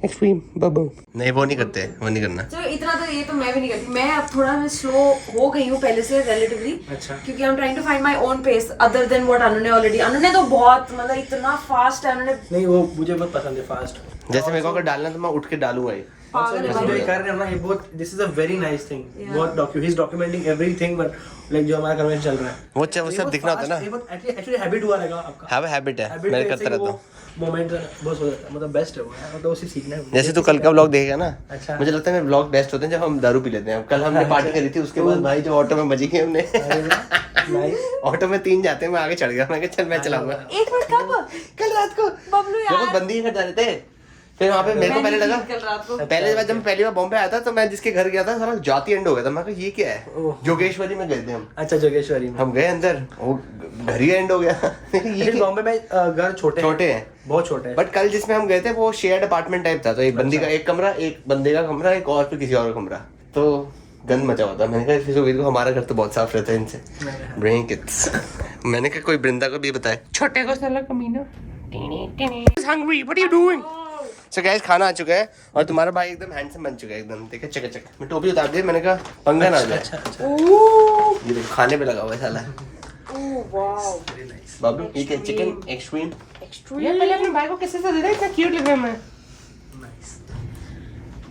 एक्सट्रीम बाबू नहीं, वो नहीं करते, वो नहीं करना। चलो इतना तो ये तो मैं भी नहीं करती। मैं अब थोड़ा मैं स्लो हो गई हूँ पहले से रिलेटिवली। अच्छा। क्योंकि I am trying to find my own pace other than what Anu ने ऑलरेडी। अनु ने तो बहुत मतलब इतना फास्ट है, अनु ने नहीं, वो मुझे बहुत पसंद है फास्ट। जैसे मेरे को अगर डालना तो मैं उठ के डालूंगा ही। पागल है जो भाई। ये कर रहे हैं ना, ये बहुत, this is a very nice thing. बहुत ही is documenting everything, but like जो हमारा कन्वेंशन चल रहा है वो सब दिखना होता है ना। एक्चुअली हैबिट हुआ रहेगा आपका। हाँ हैबिट है, मैं करता रहता हूँ। मोमेंट बस हो जाता है, मतलब बेस्ट है वो यार, मतलब उसी सीखना है। जैसे तू कल का व्लॉग देखेगा ना, अच्छा। मुझे लगता है मेरे व्लॉग बेस्ट होते हैं जब हम दारू पी लेते हैं। कल हमने पार्टी करी थी, उसके बाद भाई जो ऑटो में बजी गई हमने। नाइस। ऑटो में 3 जाते हैं, मैं आगे चढ़ गया। मैं कहा चल मैं चलाऊंगा। 1 मिनट कब? कल रात को बबलू यार। जब बंदी के घर जा रहे थे, फिर वहाँ पे मेरे को पहले लगा, कल रात को पहले बार जब मैं पहली बार बॉम्बे आया था, तो मैं जिसके घर गया था सारा जाती एंड हो गया था। मैं कहा ये क्या है, जोगेश्वरी में गए थे हम। अच्छा, जोगेश्वरी में हम गए अंदर, वो घर ही एंड हो गया। ये बॉम्बे में घर छोटे हैं, बहुत छोटे हैं। बट कल जिसमें हम गए थे वो शेयर्ड अपार्टमेंट टाइप था। तो एक बंदी का एक कमरा, एक बंदे का कमरा, एक और फिर किसी और का कमरा। तो गंद मचा हुआ था। मैंने कहा फिर सुबह को हमारा घर तो बहुत साफ रहता है इनसे। Brain kids. मैंने कहा कोई बृंदा को भी बताए, छोटे को साला कमीना। Hungry, what are you doing? So guys खाना आ चुका है और तुम्हारा भाई एकदम हैंडसम बन चुका है, एकदम देखा चकाचक। मैं टोपी उतार दी, मैंने कहा पंगा ना आ जाए। ये देखो खाने पे लगा हुआ है साला। बाबू ये क्या चिकन एक्सट्रीम? ये पहले अपने भाई को किससे दे रहा है, इतना क्यूट लग रहा है। मैं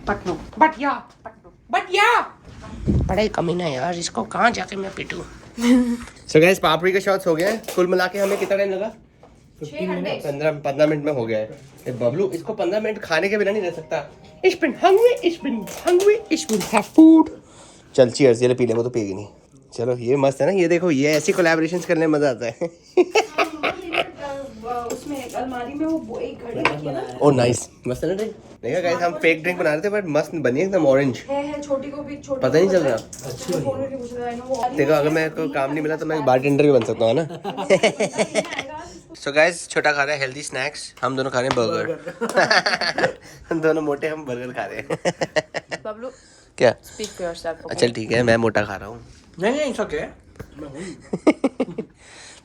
पटनू बटिया बड़ा कमीना यार, इसको कहाँ जाके मैं पिटूं। सो गाइस पापड़ी के शॉट्स हो गए। कुल मिला के हमें कितना टाइम लगा? 15 मिनट में हो गया है। ये बबलू इसको 15 मिनट खाने के बिना नहीं रह सकता। Ich bin hungry, ich will have food। चल cheers, ये ले पी ले, वो तो पिएगी नहीं। चलो ये मस्त है ना, ये देखो ये ऐसी कोलैबोरेशंस करने में मजा आता है। उसमें अलमारी में वो एक घड़ी रखी है ना। ओ नाइस, मस्त है ना ड्रिंक। देखा गाइस, हम फेक ड्रिंक बना रहे थे बट मस्त बनी एकदम ऑरेंज। है छोटी को भी छोटी पता नहीं चल रहा। अच्छा देखो अगर मेरे को काम नहीं मिला तो मैं बारटेंडर भी बन सकता हूँ ना। सो गाइस, छोटा खा रहा है हेल्दी स्नैक्स, हम दोनों खा रहे हैं बर्गर। हम दोनों मोटे, हम बर्गर खा रहे हैं। बबलू क्या? Speak for yourself. अच्छा ठीक है, मैं मोटा खा रहा हूँ। नहीं इट्स ओके।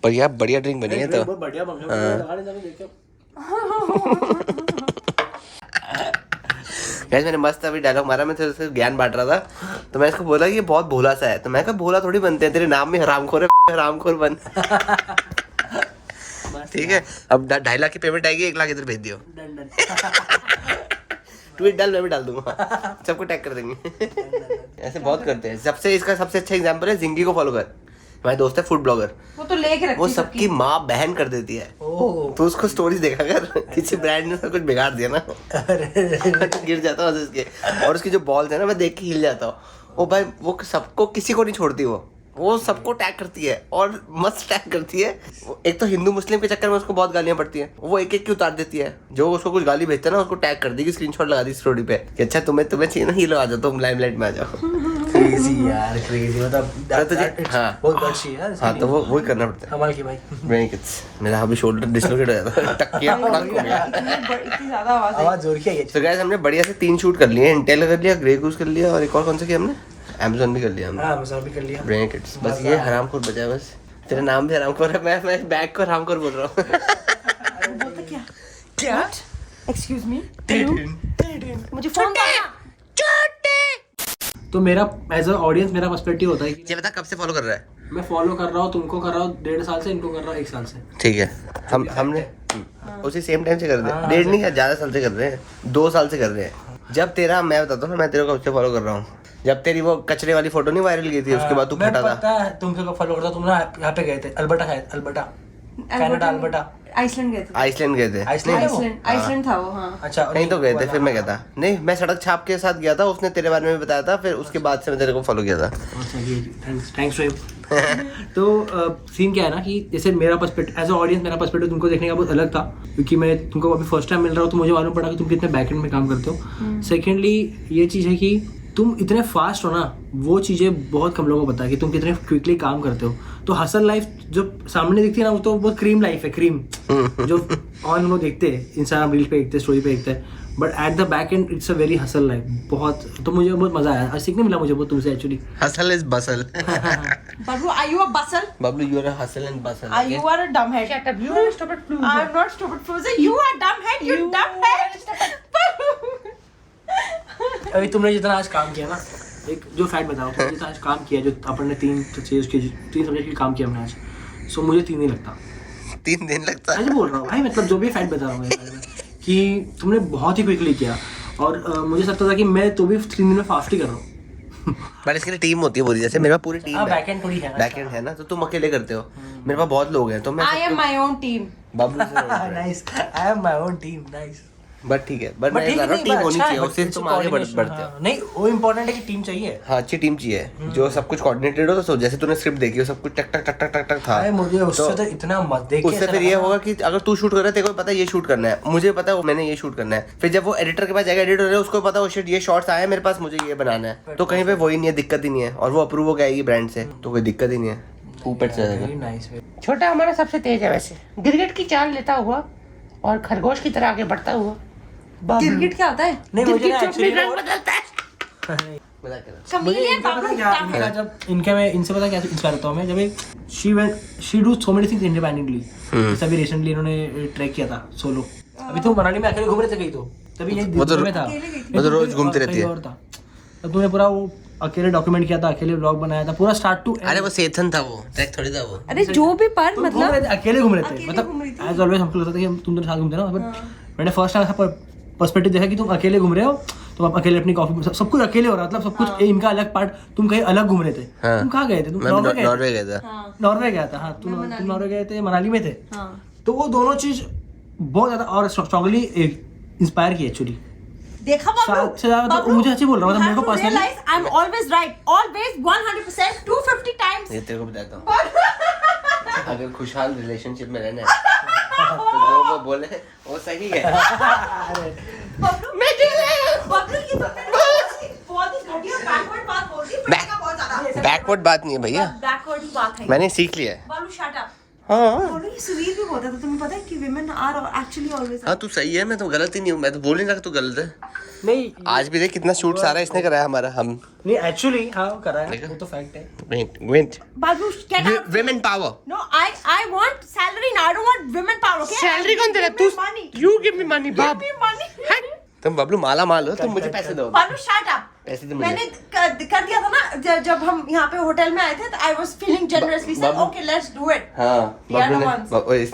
पर यार बढ़िया ड्रिंक बनी है तो। बहुत बढ़िया बन गया, लगा ले जाके देखो। गाइस मैंने मस्त अभी डायलॉग मारा, मैं थोड़ा सा ज्ञान बांट रहा था तो मैं इसको बोला कि ये बहुत भोला सा है, तो मैं कहा भोला थोड़ी बनते हैं, तेरे नाम में हरामखोर है, हरामखोर बन। ठीक है, अब 2.5 लाख की पेमेंट आएगी, 1 लाख इधर भेज दियो। ट्वीट डाल, मैं भी डाल दूंगा, सबको टैग कर देंगे। ऐसे बहुत करते हैं। इसका सबसे अच्छा एग्जांपल है जिंगी को फॉलो कर, हमारे दोस्त है फूड ब्लॉगर, वो तो लेके रखती वो सबकी माँ बहन कर देती है। तो उसको स्टोरीज देखा कर, किसी ब्रांड ने सब कुछ बिगाड़ दिया ना, गिर जाता हूँ उसके, और उसकी जो बॉल्स है ना मैं देख के हिल जाता हूँ। ओ भाई वो सबको, किसी को नहीं छोड़ती, वो सबको टैग करती है और मस्त टैग करती है। एक तो हिंदू मुस्लिम के चक्कर में उसको बहुत गालियां पड़ती हैं, वो एक एक की उतार देती है। जो उसको कुछ गाली भेजता है ना उसको टैग कर देगी, स्क्रीनशॉट लगा दी स्टोरी पे कि अच्छा तुम्हें चाहिए ना, ये लो आ जाओ, तुम लाइमलाइट में आ जाओ। क्रेजी यार, क्रेजी मतलब हाँ बहुत अच्छी है। हाँ तो वो करना पड़ता है। कमाल की भाई। मेरा अभी शोल्डर डिसलोकेट हो जाता, टक्किया टक हो गया। इतनी ज्यादा आवाज जोर की आई है। तो गाइस हमने बढ़िया से 3 शूट कर लिए, इंटेल कर लिया, ग्रे गूस कर लिया, और एक और कौन सा किया हमने, Amazon भी कर लिया हमने। हां अमेज़न भी कर लिया। ब्रेन किड्स, बस ये हरामखोर बचा है बस। तेरा नाम भी हरामखोर है, मैं बैग को हरामखोर बोल रहा हूँ। बोलता क्या? एक्सक्यूज मी, मुझे फोन करना। तो मेरा एज अ ऑडियंस मेरा पर्सपेक्टिव होता है कि ये बता कब से फॉलो कर रहा है? मैं फॉलो कर रहा हूँ, तुमको कर रहा हूँ 1.5 साल से, इनको कर रहा हूँ 1 साल से। ठीक है, हमने उसी सेम टाइम से कर रहे हैं, 1.5 नहीं है, ज्यादा साल से कर रहे हैं, 2 साल से कर रहे हैं। जब तेरा, मैं बताता हूँ ना, मैं तेरे को कब से फॉलो कर रहा हूँ, जब तेरी वो कचरे वाली फोटो नहीं वायरल गई थी, उसके बाद तू फटा था। पता है तुमसे को फॉलो करता, तुम ना यहाँ पे गए थे अल्बर्टा, शायद अल्बर्टा, कनाडा, अल्बर्टा, आइसलैंड गए थे। आइसलैंड गए थे। आइसलैंड था वो। हाँ अच्छा कहीं तो गए थे, फिर मैं कहता नहीं, मैं सड़क छाप के साथ गया था, उसने तेरे बारे में भी बताया था, फिर उसके बाद से मैं तेरे को फॉलो किया था। थैंक्स तो सीन क्या है ना कि जैसे मेरा पर्सपेक्टिव एज अ ऑडियंस, मेरा पर्सपेक्टिव तुमको देखने का बहुत अलग था, क्योंकि मैं तुमको अभी फर्स्ट टाइम मिल रहा हूँ तो मुझे मालूम पड़ा कि तुम कितने बैकएंड में काम करते हो। सेकेंडली ये चीज़ है कि तुम इतने फास्ट हो ना, वो चीज़ें बहुत कम लोगों को पता है कि तुम कितने क्विकली काम करते हो। तो हसल लाइफ जो सामने दिखती है ना, वो तो बहुत क्रीम लाइफ है, क्रीम जो ऑन लोग देखते हैं, इंस्टाग्राम रील पे देखते हैं, स्टोरी पे देखते हैं, but at the back and it's a very hustle life. बहुत, तो मुझे बहुत मजा आया और सीखने मिला मुझे बहुत तुमसे actually. Hustle is bustle. Bablu, are you a bustle? Bablu you are a hustle and bustle. You are a dumbhead. Shut up. You are a stupid floozer. I'm not stupid floozer. You are dumbhead. You dumbhead. अभी तुमने जितना आज काम किया ना, एक जो fact बताओ, तुमने जितना आज काम किया, जो अपन ने 3 सब्जेक्ट के काम किया हमने आज, सो मुझे 3 दिन लगता। 3 दिन लगता है? ऐसे बोल रहा हूँ भाई, मतलब जो भी फैक्ट बता रहा हूँ मेरे बारे में कि तुमने बहुत ही क्विकली किया, और मुझे लगता था कि मैं तो भी 3 दिन में फास्ट ही कर रहा हूँ। पर इसके लिए टीम होती है पूरी, जैसे मेरे पास पूरी टीम है, बैकएंड थोड़ी है, बैकएंड है ना, तो तुम अकेले करते हो, मेरे पास बहुत लोग हैं तो मैं I am my own team. Bablu से nice, I have my own team, nice. But ठीक है, बट मैं कह रहा हूं टीम होनी चाहिए, उससे तुम आगे बढ़ते हो। नहीं वो इम्पोर्टेंट है कि टीम चाहिए। हाँ अच्छी टीम चाहिए जो सब कुछ कोऑर्डिनेटेड हो, तो जैसे तूने स्क्रिप्ट देखी हो, सब कुछ टक टक टक टक टक टक था। अरे मुझे उससे तो इतना मत देख, उससे फिर ये होगा कि अगर तू शूट कर रहा है, तेरे को पता है ये शूट करना है, मुझे पता है मैंने ये शूट करना है, फिर जब वो एडिटर के पास जाएगा, एडिटर है उसको पता है ये शॉट्स आए मेरे पास, मुझे ये बनाना है, तो कहीं पे वही नहीं है, दिक्कत ही नहीं है, और वो अप्रूव हो गई ब्रांड से, तो कोई दिक्कत ही नहीं है, ऊपर से वेरी नाइस। छोटा हमारा सबसे तेज है वैसे, गिरगिट की चाल लेता हुआ और खरगोश की तरह आगे बढ़ता हुआ। गिरगिट क्या होता है? नहीं मुझे एक्चुअली रंग बदलता है। मजाक कर रहा Chameleon बाबू। जब इनके मैं इनसे पता क्या इंस्पायर होता हूँ मैं, जब she do so many things independently. जैसे अभी रिसेंटली इन्होंने ट्रैक किया था सोलो, अभी तो मनाली में अकेले घूम रहे थे कहीं, तो तभी ये वो तो में था, वो तो रोज घूमती रहती है। तब तुमने पूरा वो अकेले डॉक्यूमेंट किया था, अकेले व्लॉग बनाया था पूरा स्टार्ट टू। अरे वो सेथन था, वो ट्रैक थोड़ी था वो। अरे जो भी पर मतलब अकेले घूम रहे थे, मतलब एज ऑलवेज हमको लगता था कि हम तुम दोनों साथ घूमते ना, बट मैंने फर्स्ट टाइम ऐसा पर्सपेक्टिव देखा कि तुम अकेले घूम रहे हो, तुम आप अकेले अपनी कॉफी, सब कुछ अकेले हो रहा, मतलब सब कुछ इनका अलग पार्ट, तुम कहीं अलग घूम रहे थे। तुम कहाँ गए थे? तुम नॉर्वे गया था। नॉर्वे गया था। हाँ तुम नॉर्वे गए थे, मनाली में थे। तो वो दोनों चीज बहुत ज्यादा और स्ट्रांगली इंस्पायर की एक्चुअली। देखा बाबू, साथ से ज्यादा तो मुझे अच्छी बोल रहा हूँ, मेरे को personally I am always right, always 100%, 250 times. ये तेरे को बताता हूँ, अगर खुशहाल रिलेशनशिप में रहना है तो जो वो बोले वो सही है। मैं बबलू की बहुत ही घटिया बैकवर्ड बात बोल रही है, बहुत ज्यादा बैकवर्ड बात नहीं है भैया, बैकवर्ड ही बात है। मैंने सीख लिया है। बालू शट अप। हाँ बोलो ये सुवीर भी बोलता था, तुम्हें पता है कि women are actually always हाँ, तू सही है, मैं तो गलत ही नहीं हूँ, मैं तो बोल नहीं रहा तू गलत है। नहीं आज भी देख कितना शूट सारा इसने कराया हमारा, हम नहीं एक्चुअली हाँ करा है, वो तो फैक्ट है। वेट बालू get out. women power। No, I want salary now. I don't want women power. Okay? Salary कौन दे रहा है? Give me तू money. You give me money Give बाप। me money. तुम बबलू माला माल हो, तुम मुझे पैसे दो। बालू shut up. पैसे दे मुझे। मैंने कर दिया था ना जब हम यहाँ पे होटल में आए थे, तो I was feeling generous. We said Babu- okay, let's do it. हाँ The other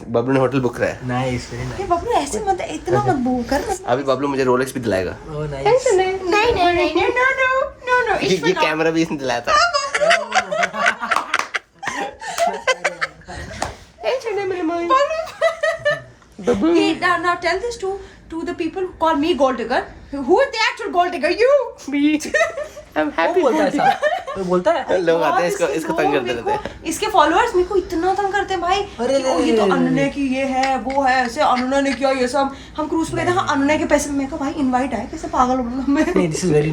बबलू ने होटल बुक कराया है। नाइस वेरी ये बबलू ऐसे मत, इतना मत बोल कर। अभी बबलू मुझे रोलेक्स भी दिलाएगा। नाइस। ओ नाइस। नहीं, no. ये कैमरा भी इसने दिलाया था। Hey, now tell this to the people who call me gold digger. Who is the actual gold digger? You. Me. I'm happy. बोलता है ऐसा? कोई बोलता है? लोग आते हैं इसको तंग करते रहते हैं। इसके फॉलोअर्स मेरे को इतना तंग करते हैं भाई अरे कि ये तो अनुने की ये है वो है, ऐसे अनुने ने किया ये सब। हम क्रूज पे गए थे, हाँ अनुने के पैसे, मैं कहा भाई इनवाइट आए, कैसे पागल हो गया मैं। नहीं दिस इज वेरी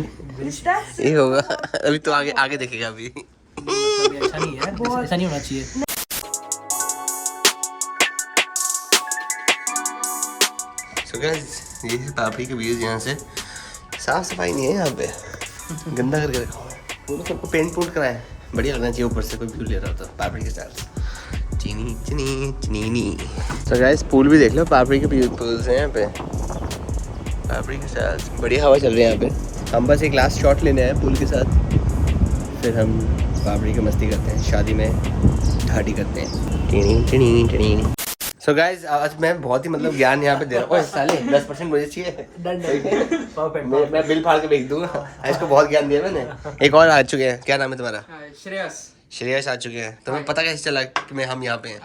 ये होगा अभी तो आगे देखेगा अभी। अच्छा नहीं है, ऐसा नहीं होना चाहिए। So guys, ये है पापड़ी के व्यूज। यहाँ से साफ सफाई नहीं है यहाँ पे, गंदा करके रखा हुआ है। पूरा सबको पेंट पूट कराया है, बढ़िया लगना चाहिए। ऊपर से कोई व्यू ले रहा होता पापड़ी के साथ। चीनी चीनी चीनी। तो गाइस पूल भी देख लो, पापड़ी के पूल्स हैं यहाँ पे, पापड़ी के साथ बढ़िया हवा चल रही है यहाँ पे। हम बस एक लास्ट शॉट लेने आए पूल के साथ, फिर हम पापड़ी की मस्ती करते हैं, शादी में ढाडी करते हैं। टिनी टिनी टिनी। सो गाइस आज मैं बहुत ही मतलब ज्ञान यहाँ पे दे रहा हूँ। ओए साले 10% मुझे चाहिए, मैं बिल फाड़ के भेज दूंगा। इसको बहुत ज्ञान दिया मैंने। एक और आ चुके हैं, क्या नाम है तुम्हारा? श्रेयस आ चुके हैं। तुम्हें पता कैसे चला कि हम यहाँ पे हैं?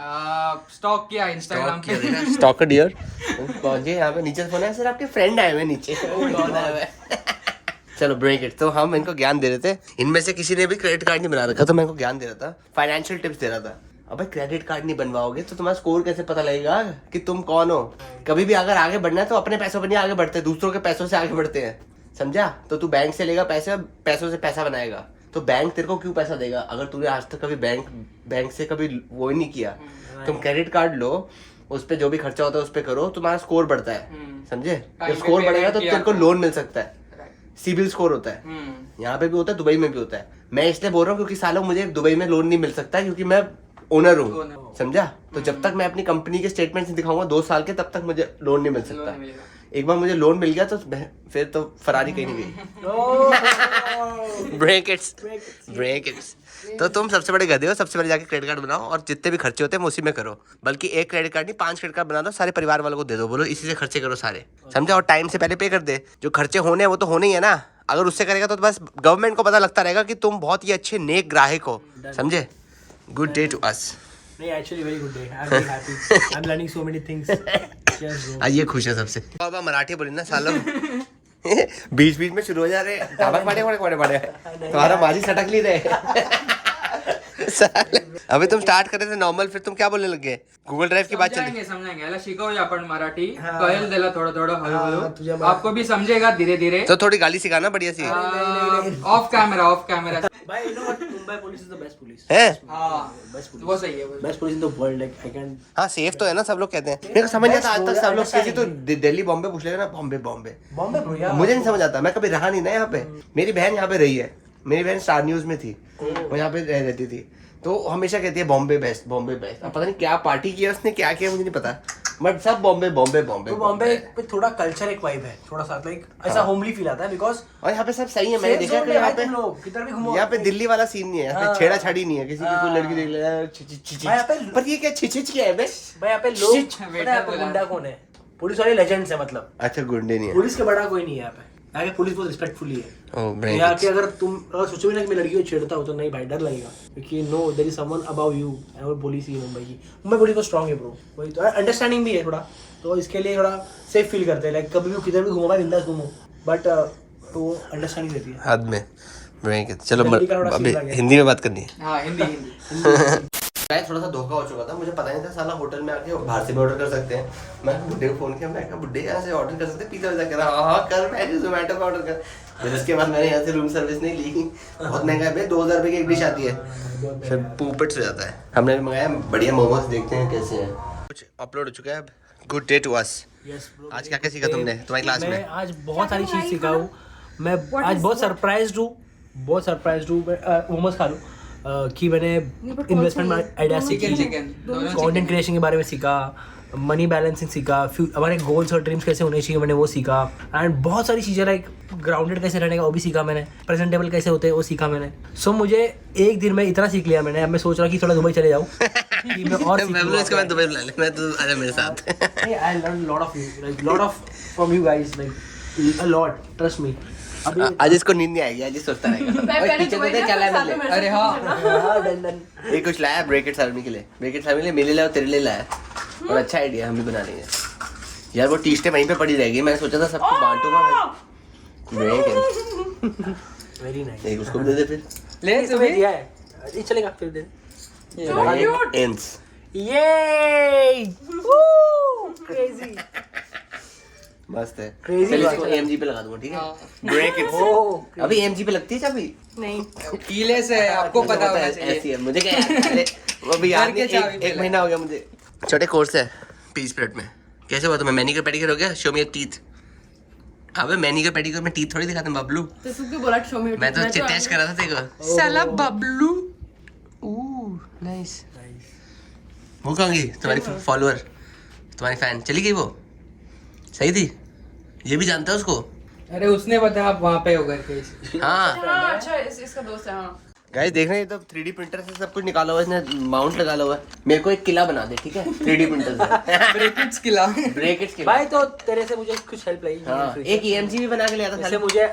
स्टॉक किया इंस्टाग्राम पे। स्टॉकर डियर पहुंचे यहाँ पे। नीचे फोन है सर, आपके फ्रेंड आए हुए नीचे। कौन आया हुआ है? चलो ब्रेक इट। तो हम इनको ज्ञान दे रहे थे, इनमें से किसी ने भी क्रेडिट कार्ड नहीं बना रखा, तो मैं इनको ज्ञान दे रहा था, फाइनेंशियल टिप्स दे रहा था। अबे क्रेडिट कार्ड नहीं बनवाओगे तो तुम्हारा स्कोर कैसे पता लगेगा कि तुम कौन हो? कभी भी अगर आगे बढ़ना है तो अपने पैसों पर नहीं आगे बढ़ते, दूसरों के पैसों से आगे बढ़ते हैं, समझा? तो तू बैंक से लेगा पैसे, पैसों से पैसा बनाएगा, तो बैंक तेरे को क्यों पैसा देगा अगर तूने आज तक कभी बैंक से कभी वो ही नहीं किया। तुम क्रेडिट कार्ड लो, उस पर जो भी खर्चा होता है उस पर करो, तुम्हारा स्कोर बढ़ता है, समझे? जब स्कोर बढ़ेगा तो तेरे को लोन मिल सकता है, सिबिल स्कोर होता है। यहाँ पे भी होता है, दुबई में भी होता है। मैं इसलिए बोल रहा हूँ क्योंकि सालों मुझे दुबई में लोन नहीं मिल सकता क्योंकि मैं ओनर हूँ, समझा? तो जब तक मैं अपनी कंपनी के स्टेटमेंट्स दिखाऊंगा 2 साल के, तब तक मुझे लोन नहीं मिल सकता। एक बार मुझे लोन मिल गया तो फिर तो फरारी कहीं नहीं गई। Break its. तो तुम सबसे बड़े गधे हो, सबसे बड़े जाके क्रेडिट कार्ड बनाओ और जितने भी खर्चे होते हैं उसी में करो। बल्कि एक क्रेडिट कार्ड नहीं 5 क्रेडिट कार्ड बना दो, सारे परिवार वालों को दे दो, बोलो इसी से खर्चे करो सारे, समझा? और टाइम से पहले पे कर दे। जो खर्चे होने हैं वो तो होने ही है ना। अगर उससे करेगा तो बस गवर्नमेंट को पता लगता रहेगा कि तुम बहुत ही अच्छे नेक ग्राहक हो, समझे? Good day to us. नहीं actually very good day, I am very happy, I am learning so many things. आज ये खुश है सबसे। बाबा मराठी बोली ना सालों। बीच में शुरू हो जा रहे हैं पड़े तुम्हारा माझी सटक ली रहे। अभी तुम स्टार्ट कर रहे थे नॉर्मल, फिर तुम क्या बोलने लगे? गूगल ड्राइव की बात चल रही है। समझाएंगे याला शिकवूया आपण मराठी, कळेल त्याला थोडं हळूहळू, आपको भी समझेगा धीरे धीरे। तो थोड़ी गाली सिखाना बढ़िया सी। ऑफ कैमरा भाई you know what, Mumbai police is the best police है। वो सही है, best police in the world, like I can. हाँ सेफ तो है ना, सब लोग कहते हैं। मेरे को समझ नहीं आता आज तक, सब लोग किसी तो दिल्ली बॉम्बे पूछ लेगा ना, बॉम्बे भैया मुझे नहीं समझ आता। मैं कभी रहा नहीं ना यहाँ पे। मेरी बहन यहाँ पे रही है, मेरी बहन स्टार न्यूज में थी, वो यहाँ पे रहती थी, तो हमेशा कहती है बॉम्बे बेस्ट। अब पता नहीं क्या पार्टी किया उसने, क्या किया मुझे नहीं पता, बट सब बॉम्बे। तो बॉम्बे पे थोड़ा कल्चर एक वाइब है, थोड़ा सा लाइक ऐसा होमली फील आता है बिकॉज़। और यहाँ पे सब सही है। मैंने देखा कि यहाँ पे किधर भी घूमो, यहाँ पे दिल्ली वाला सीन नहीं है, यहाँ पे छेड़ा छाड़ी नहीं है, किसी की कोई लड़की देख ले। पर ये क्या छिछ क्या है बे? भाई यहाँ पे लोग, पता है आपको गुंडा कौन है? पुलिस वाले लेजेंड्स है, मतलब। अच्छा गुंडे नहीं है, पुलिस के बड़ा कोई नहीं है यहाँ पे। यहाँ की पुलिस बहुत रिस्पेक्टफुली है। ओह यहाँ के अगर तुम सोचो भी ना कि मैं लड़की को छेड़ता हूँ तो नहीं भाई, डर लगेगा, क्योंकि no there is someone above you. और पुलिस ही मुंबई की, मुंबई पुलिस बहुत स्ट्रांग है ब्रो, वही तो अंडरस्टैंडिंग भी है थोड़ा, तो इसके लिए थोड़ा सेफ फील करते हैं। लाइक कभी भी किधर भी घूमो भाई बिंदास घूमो, बट तो अंडरस्टैंडिंग रहती है हद में। चलो लड़की का थोड़ा अभी सीन लगे। हिंदी में बात करनी है। हाँ हिंदी मैं थोड़ा सा धोखा हो चुका था, मुझे पता नहीं था साला होटल में आके बाहर से भी ऑर्डर कर सकते हैं। मैं बुड्ढे को फोन किया, मैं कहा बुड्ढे यहाँ से ऑर्डर कर सकते हैं पिज्जा विज़ा, कह रहा हाँ कर, मैं जोमेटो पे ऑर्डर कर। फिर उसके बाद मैंने यहाँ से रूम सर्विस नहीं ली, बहुत महंगा है भाई, 2000 रुपये की एक डिश आती है, फिर पूपट से जाता है। हमने भी मंगाया बढ़िया मोमोज, देखते हैं कैसे हैं। कुछ अपलोड हो चुका है अब। Good day to us. आज क्या क्या सीखा तुमने तुम्हारी क्लास में? मैं आज बहुत सारी चीज़ सीखा हूँ। मैं आज बहुत सरप्राइज्ड हूँ, मोमोज खा लूँ कि मैंने इन्वेस्टमेंट आइडिया सीखे, कंटेंट क्रिएशन के बारे में सीखा, मनी बैलेंसिंग सीखा, हमारे गोल्स और ड्रीम्स कैसे होने चाहिए मैंने वो सीखा, एंड बहुत सारी चीज़ें लाइक ग्राउंडेड कैसे रहने का वो भी सीखा मैंने, प्रेजेंटेबल कैसे होते हैं वो सीखा मैंने। सो मुझे एक दिन में इतना सीख लिया मैंने, अब मैं सोच रहा कि थोड़ा दुबई चले जाऊँ कि मैं और इसके बाद दुबई बुला ले, मैं तो आ जा मेरे साथ। I learn lot of you, like lot of from you guys, like a lot, trust me. आज इसको नींद नहीं आएगी, आज ये सोचता रहेगा पीछे तो क्या लाया मैंने। अरे हाँ ये कुछ लाया ब्रेकेट्स आर्मी के लिए, ब्रेकेट्स आर्मी के लिए मेरे लिए और तेरे लिए लाया, और अच्छा आइडिया, हम भी बना लेंगे यार। वो टी-शर्टें वहीं पे पड़ी रहेगी, मैंने सोचा था सबको बांटूंगा। वेरी नाइस, एक उसको भी दे दे फिर। ले तुम्हें दिया है, ये चलेगा फिर दे। एंड्स ये क्रेजी मस्त है। Crazy चल बात इसको है। एमजी पे लगा दूंगा, ठीक है? ब्रेकेट्स अभी एमजी पे लगती है चाबी, कीले से आपको पता होना ऐसी चाहिए। है मुझे क्या यार, वो भी यार घर के चाबी पे एक महीना हो गया मुझे। छोटे कोर्स है पीस प्लेट में, कैसे हुआ तुम्हें? मैनिक्योर पेडिक्योर हो गया? Show me your teeth. अबे मैनिक्योर पेडिक्योर में टीथ थोड़ी दिखाते हैं बबलू, तो तू क्यों बोला शो मी मैं तो टेस्ट कर रहा था देखो। साला बबलू, ओह नाइस। वो कहाँ गई तुम्हारी फॉलोअर, तुम्हारी फैन चली गई? वो सही थी, ये भी जानता है उसको। अरे उसने बताया आप वहाँ पे हो करके। हाँ अच्छा इसका दोस्त है। हाँ गाइस देख रहे हैं, तो 3D प्रिंटर से सब कुछ निकाला हुआ है, इसने माउंट लगा हुआ है। मेरे को एक किला बना दे, ठीक है? 3D प्रिंटर से ब्रेकेट्स किला। ब्रेकेट्स किला भाई, तो तेरे से मुझे कुछ हेल्प लगेगी। हाँ, एक EMG भी बना के ले आता जैसे साले। मुझे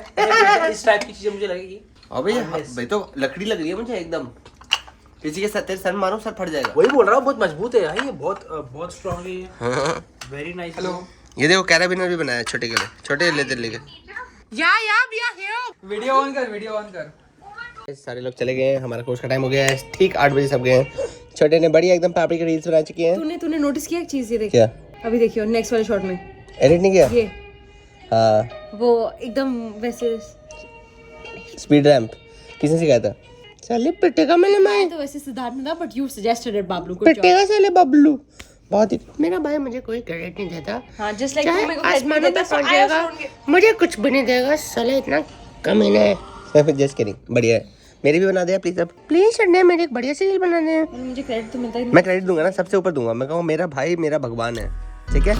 इस टाइप की चीजें मुझे लगेगी। अबे भाई तो लकड़ी लग रही है मुझे एकदम, किसी के तेरे सर मारो सर फट जाएगा। वही बोल रहा हूँ, बहुत मजबूत है भाई ये, बहुत स्ट्रांग है, वेरी नाइस। हेलो, ये देखो कैराबिनर भी बनाया है छोटे के लिए, छोटे लेते लेके। वीडियो ऑन कर, वीडियो ऑन कर। सारे लोग चले गए हैं, हमारा कोर्स का टाइम हो गया है, ठीक 8 बजे सब गए हैं। छोटे ने बढ़िया एकदम पापड़ी के रील्स बना चुके हैं। तूने नोटिस किया एक चीज, ये देख क्या? अभी देखियो नेक्स्ट वाले शॉट में एडिट नहीं किया? ये हाँ, वो एकदम वैसे स्पीड रैंप किसने सिखाया था? साले पिटेगा मैंने मैं, तो वैसे सिद्धार्थ ने था, but you suggested it Bablu को। पिटेगा साले बबलू बहुत ही। मेरा भाई मुझे कोई क्रेडिट नहीं देता, हाँ जस्ट लाइक चाहे आसमानों पे पहुंच जाएगा मुझे कुछ भी नहीं देगा साले, इतना कमीना है। जस्ट किडिंग, बढ़िया है। मेरी भी बना दे प्लीज, अब प्लीज ने मेरी एक बढ़िया सी रील बना दे। मुझे क्रेडिट तो मिलता ही नहीं। मैं क्रेडिट दूंगा ना, सबसे ऊपर दूंगा, मैं कहूँ मेरा भाई मेरा भगवान है, ठीक है?